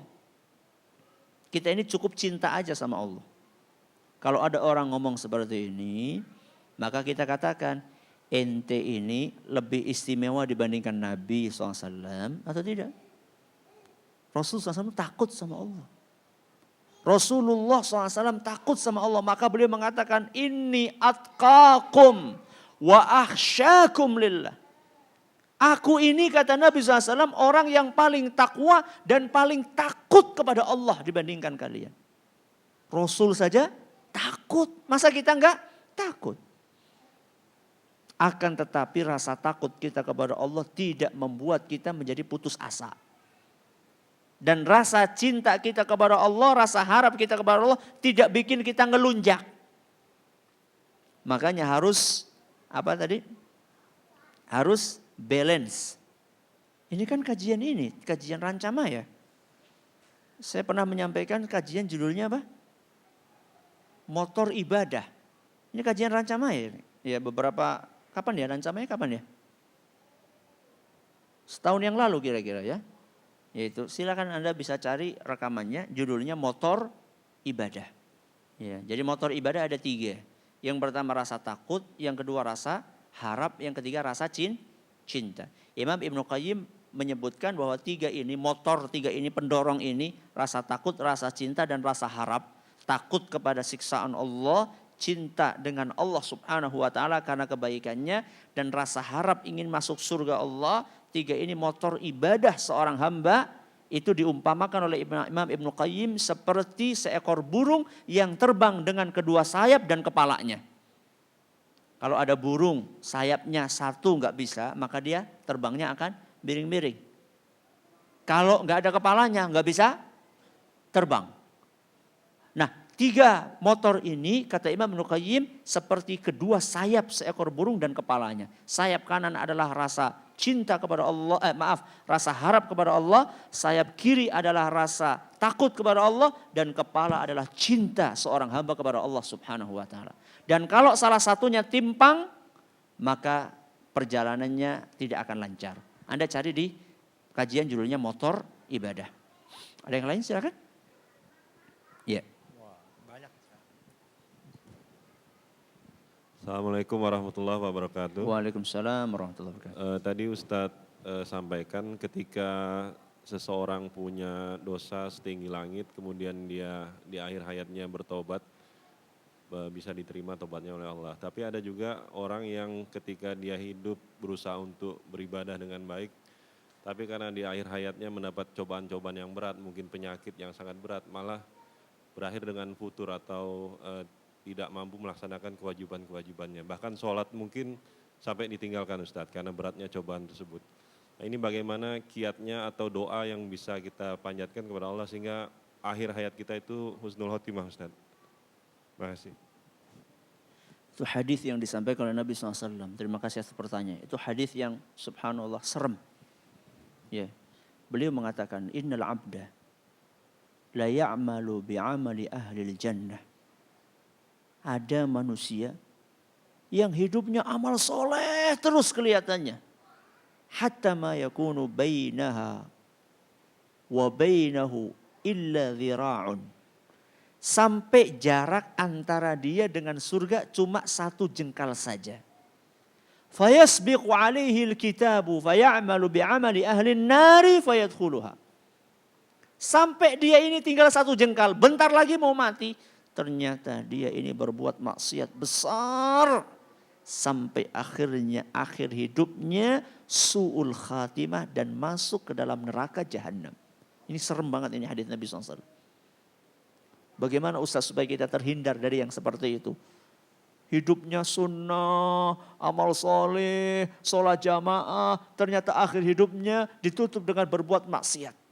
Kita ini cukup cinta aja sama Allah. Kalau ada orang ngomong seperti ini, maka kita katakan ente ini lebih istimewa dibandingkan Nabi SAW atau tidak? Rasulullah SAW takut sama Allah. Rasulullah SAW takut sama Allah. Maka beliau mengatakan, inni atqakum wa akhsyakum lillah. Aku ini kata Nabi SAW orang yang paling takwa dan paling takut kepada Allah dibandingkan kalian. Rasul saja takut. Masa kita enggak takut? Akan tetapi rasa takut kita kepada Allah tidak membuat kita menjadi putus asa. Dan rasa cinta kita kepada Allah, rasa harap kita kepada Allah tidak bikin kita ngelunjak. Makanya harus apa tadi? Harus balance. Ini kan kajian ini, kajian Rancamaya. Saya pernah menyampaikan kajian judulnya apa? Motor ibadah. Ini kajian Rancamaya. Ya beberapa, kapan ya Rancamaya kapan ya? Setahun yang lalu kira-kira ya. Yaitu silakan Anda bisa cari rekamannya, judulnya motor ibadah. Ya, jadi motor ibadah ada 3. Yang pertama rasa takut, yang kedua rasa harap, yang ketiga rasa cinta. Imam Ibnu Qayyim menyebutkan bahwa 3 ini, motor 3 ini, pendorong ini, rasa takut, rasa cinta dan rasa harap. Takut kepada siksaan Allah, cinta dengan Allah Subhanahu wa taala karena kebaikannya, dan rasa harap ingin masuk surga Allah. 3 ini motor ibadah seorang hamba. Itu diumpamakan oleh Imam Ibnu Qayyim seperti seekor burung yang terbang dengan kedua sayap dan kepalanya. Kalau ada burung sayapnya satu nggak bisa, maka dia terbangnya akan miring-miring. Kalau nggak ada kepalanya nggak bisa terbang. Nah, 3 motor ini kata Imam Ibnu Qayyim seperti kedua sayap seekor burung dan kepalanya. Sayap kanan adalah rasa cinta kepada Allah, rasa harap kepada Allah. Sayap kiri adalah rasa takut kepada Allah, dan kepala adalah cinta seorang hamba kepada Allah Subhanahu wa taala. Dan kalau salah satunya timpang, maka perjalanannya tidak akan lancar. Anda cari di kajian judulnya motor ibadah. Ada yang lain silakan? Ya. Assalamualaikum warahmatullahi wabarakatuh. Waalaikumsalam warahmatullahi wabarakatuh. Tadi Ustadz sampaikan ketika seseorang punya dosa setinggi langit, kemudian dia di akhir hayatnya bertobat, bisa diterima tobatnya oleh Allah. Tapi ada juga orang yang ketika dia hidup berusaha untuk beribadah dengan baik, tapi karena di akhir hayatnya mendapat cobaan-cobaan yang berat, mungkin penyakit yang sangat berat, malah berakhir dengan futur atau tidak mampu melaksanakan kewajiban-kewajibannya. Bahkan sholat mungkin sampai ditinggalkan Ustadz karena beratnya cobaan tersebut. Nah, ini bagaimana kiatnya atau doa yang bisa kita panjatkan kepada Allah sehingga akhir hayat kita itu husnul khotimah Ustadz. Terima kasih. Itu hadis yang disampaikan oleh Nabi SAW. Terima kasih atas pertanyaan. Itu hadis yang subhanallah serem. Ya. Beliau mengatakan, innal abda la ya'malu bi'amali ahli jannah. Ada manusia yang hidupnya amal soleh terus kelihatannya. Hatta ma yakunu bainaha wa bainahu illa dhira'un. Sampai jarak antara dia dengan surga cuma 1 jengkal saja. Fayasbiqu alaihi alkitabu fayamalu bi'amali ahli nari fayadkhuluha. Sampai dia ini tinggal 1 jengkal, bentar lagi mau mati. Ternyata dia ini berbuat maksiat besar. Sampai akhirnya, akhir hidupnya su'ul khatimah dan masuk ke dalam neraka jahanam. Ini serem banget ini hadis Nabi SAW. Bagaimana Ustaz supaya kita terhindar dari yang seperti itu? Hidupnya sunnah, amal soleh, sholat jamaah. Ternyata akhir hidupnya ditutup dengan berbuat maksiat.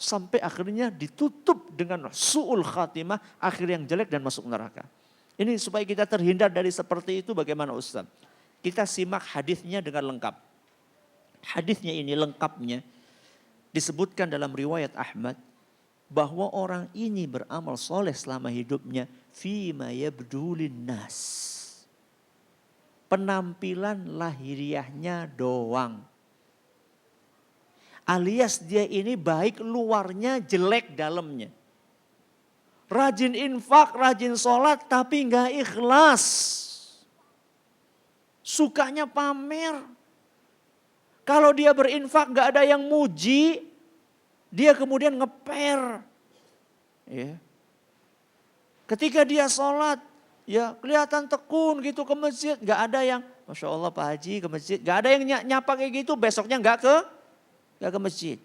Sampai akhirnya ditutup dengan su'ul khatimah, akhir yang jelek dan masuk neraka. Ini supaya kita terhindar dari seperti itu bagaimana Ustaz? Kita simak hadisnya dengan lengkap. Hadisnya ini lengkapnya disebutkan dalam riwayat Ahmad bahwa orang ini beramal soleh selama hidupnya fima yabdulin nas. Penampilan lahiriahnya doang. Alias dia ini baik luarnya, jelek dalamnya. Rajin infak, rajin sholat tapi nggak ikhlas. Sukanya pamer. Kalau dia berinfak nggak ada yang muji, dia kemudian ngeper. Ya. Ketika dia sholat, ya kelihatan tekun gitu ke masjid. Nggak ada yang, Masya Allah Pak Haji ke masjid. Nggak ada yang nyapa kayak gitu, besoknya nggak ke masjid.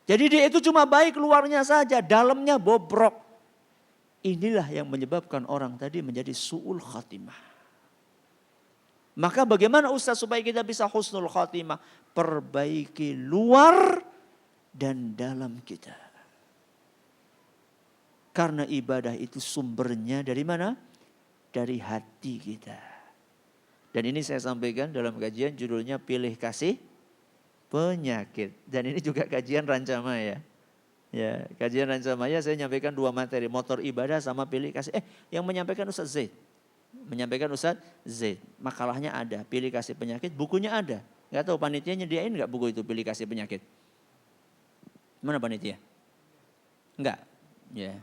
Jadi dia itu cuma baik luarnya saja, dalamnya bobrok. Inilah yang menyebabkan orang tadi menjadi su'ul khatimah. Maka bagaimana Ustaz supaya kita bisa husnul khatimah? Perbaiki luar dan dalam kita. Karena ibadah itu sumbernya dari mana? Dari hati kita. Dan ini saya sampaikan dalam kajian judulnya Pilih Kasih Penyakit. Dan ini juga kajian Rancamaya. Ya, kajian Rancamaya saya nyampaikan 2 materi, motor ibadah sama pilih kasih. Yang menyampaikan Ustaz Zaid. Menyampaikan Ustaz Zaid. Makalahnya ada, pilih kasih penyakit, bukunya ada. Enggak tahu panitia nyediain enggak buku itu pilih kasih penyakit? Mana panitia? Enggak. Ya.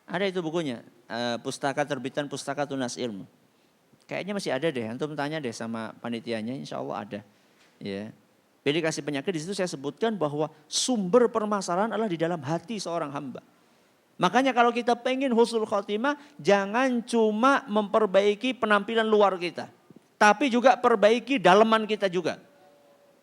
Ada itu bukunya. Pustaka terbitan Pustaka Tunas Ilmu. Kayaknya masih ada deh. Antum tanya deh sama panitianya, insya Allah ada. Ya. Pilih kasih penyakit, di situ saya sebutkan bahwa sumber permasalahan adalah di dalam hati seorang hamba. Makanya kalau kita pengen husnul khotimah, jangan cuma memperbaiki penampilan luar kita. Tapi juga perbaiki dalaman kita juga.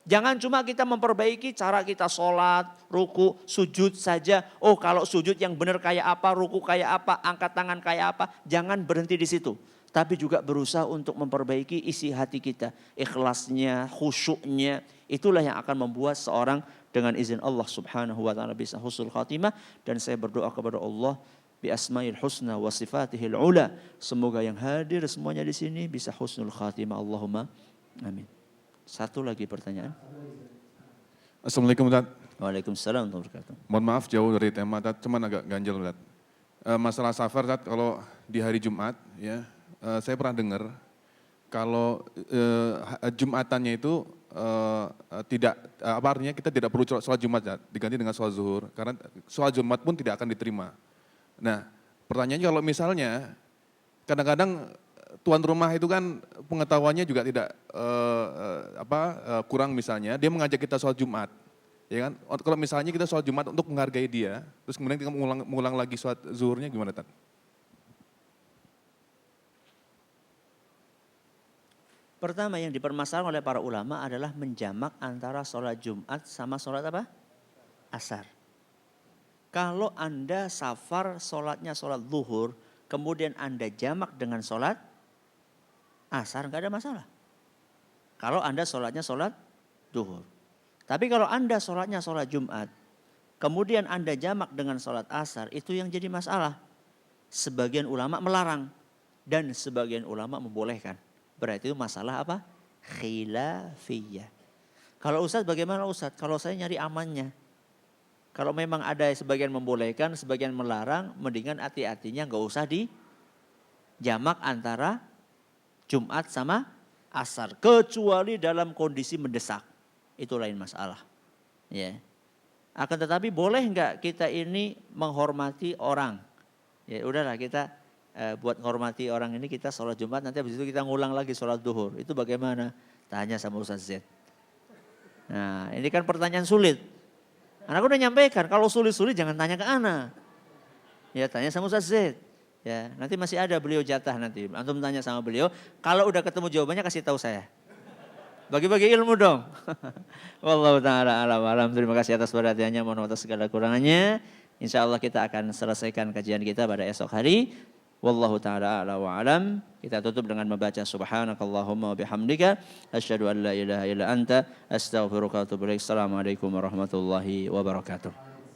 Jangan cuma kita memperbaiki cara kita sholat, ruku, sujud saja. Oh kalau sujud yang benar kayak apa, ruku kayak apa, angkat tangan kayak apa. Jangan berhenti di situ. Tapi juga berusaha untuk memperbaiki isi hati kita. Ikhlasnya, khusyuknya. Itulah yang akan membuat seorang dengan izin Allah subhanahu wa ta'ala bisa husnul khatimah. Dan saya berdoa kepada Allah bi asma'il husna wa sifatihil ula. Semoga yang hadir semuanya di sini bisa husnul khatimah. Allahumma amin. Satu lagi pertanyaan. Assalamualaikum Ustaz. Waalaikumsalam warahmatullahi wabarakatuh. Mohon maaf jauh dari tema Ustaz, cuman agak ganjel Ustaz. Masalah safar Ustaz, kalau di hari Jumat ya, saya pernah dengar kalau Jumatannya itu tidak apa artinya kita tidak perlu sholat Jumat ya, diganti dengan sholat zuhur karena sholat Jumat pun tidak akan diterima. Nah, pertanyaannya kalau misalnya kadang-kadang tuan rumah itu kan pengetahuannya juga tidak kurang misalnya, dia mengajak kita sholat Jumat. Ya kan? Kalau misalnya kita sholat Jumat untuk menghargai dia, terus kemudian kita mengulang lagi sholat zuhurnya gimana Tad? Pertama yang dipermasalahkan oleh para ulama adalah menjamak antara sholat Jumat sama sholat apa? Asar. Kalau Anda safar sholatnya sholat zuhur, kemudian Anda jamak dengan sholat asar, nggak ada masalah. Kalau Anda sholatnya sholat zuhur. Tapi kalau Anda sholatnya sholat Jumat, kemudian Anda jamak dengan sholat asar, itu yang jadi masalah. Sebagian ulama melarang dan sebagian ulama membolehkan. Berarti itu masalah apa? Khilafiyah. Kalau Ustadz bagaimana Ustadz? Kalau saya nyari amannya. Kalau memang ada sebagian membolehkan, sebagian melarang, mendingan hati-hatinya nggak usah di jamak antara Jumat sama asar. Kecuali dalam kondisi mendesak. Itu lain masalah. Ya. Akan tetapi boleh nggak kita ini menghormati orang? Ya udahlah kita buat menghormati orang ini kita sholat Jumat, nanti habis itu kita ngulang lagi sholat duhur. Itu bagaimana? Tanya sama Ustaz Z. Nah ini kan pertanyaan sulit. Anak udah nyampaikan, kalau sulit-sulit jangan tanya ke Ana. Ya tanya sama Ustaz Z. Ya nanti masih ada beliau jatah nanti. Antum tanya sama beliau, kalau udah ketemu jawabannya kasih tahu saya. Bagi-bagi ilmu dong. Wallahu ta'ala alam. Terima kasih atas perhatiannya, mohon atas segala kurangannya. Insya Allah kita akan selesaikan kajian kita pada esok hari. Wallahu ta'ala a'la wa alam. Kita tutup dengan membaca subhanakallahumma wa bihamdika asyhadu an la ilaha illa anta astaghfiruka wa atubu ilaik. Assalamualaikum warahmatullahi wabarakatuh.